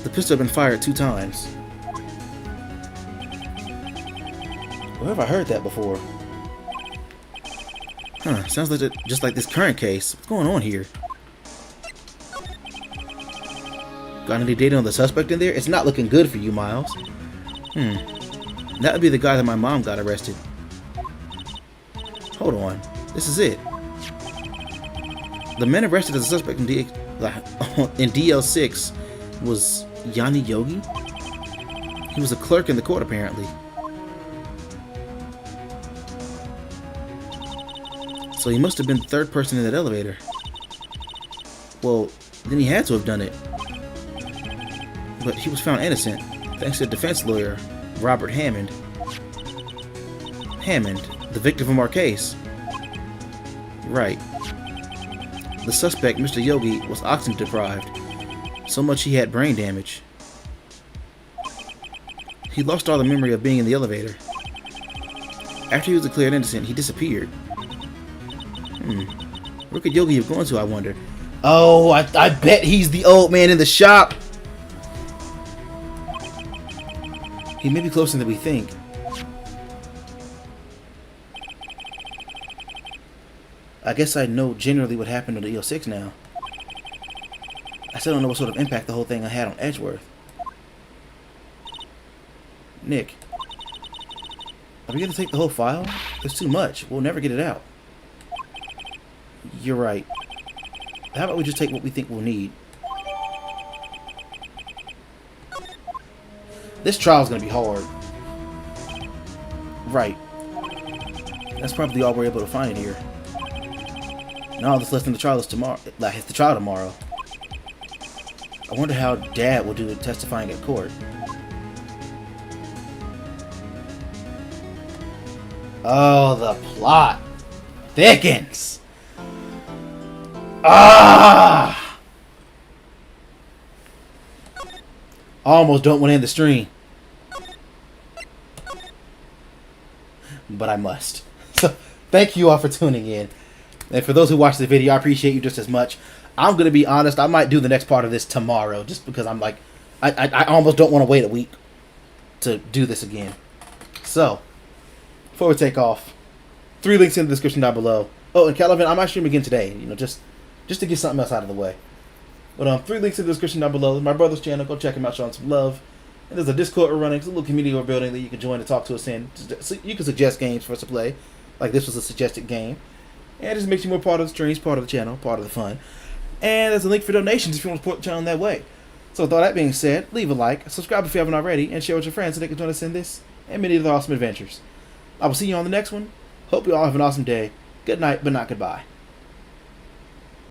Speaker 1: The pistol had been fired 2 times. Where have I heard that before? Huh, sounds like just like this current case. What's going on here? Got any data on the suspect in there? It's not looking good for you, Miles. That would be the guy that my mom got arrested. Hold on. This is it. The man arrested as a suspect in DL6 was Yanni Yogi? He was a clerk in the court, apparently. So he must have been the 3rd person in that elevator. Well, then he had to have done it. But he was found innocent, thanks to defense lawyer Robert Hammond. Hammond, the victim of our case. Right. The suspect, Mr. Yogi, was oxygen deprived. So much he had brain damage. He lost all the memory of being in the elevator. After he was declared innocent, he disappeared. Where could Yogi have gone to, I wonder? Oh, I bet he's the old man in the shop. He may be closer than we think. I guess I know generally what happened to the EO6 now. I still don't know what sort of impact the whole thing had on Edgeworth. Nick, are we going to take the whole file? There's too much. We'll never get it out. You're right. How about we just take what we think we'll need? This trial's going to be hard. Right. That's probably all we're able to find in here. Now that's less than the trial is tomorrow. Like, it's the trial tomorrow. I wonder how Dad will do testifying at court. Oh, the plot thickens. Ah! Almost don't want to end the stream, but I must. So, thank you all for tuning in. And for those who watched the video, I appreciate you just as much. I'm going to be honest, I might do the next part of this tomorrow, just because I'm like, I almost don't want to wait a week to do this again. So, before we take off, 3 links in the description down below. Oh, and Calvin, I might stream again today, you know, just to get something else out of the way. But 3 links in the description down below. My brother's channel, go check him out, show him some love. And there's a Discord we're running, it's a little community we're building that you can join to talk to us in. So you can suggest games for us to play, like this was a suggested game. And it just makes you more part of the streams, part of the channel, part of the fun. And there's a link for donations if you want to support the channel in that way. So with all that being said, leave a like, subscribe if you haven't already, and share with your friends so they can join us in this and many other awesome adventures. I will see you on the next one. Hope you all have an awesome day. Good night, but not goodbye.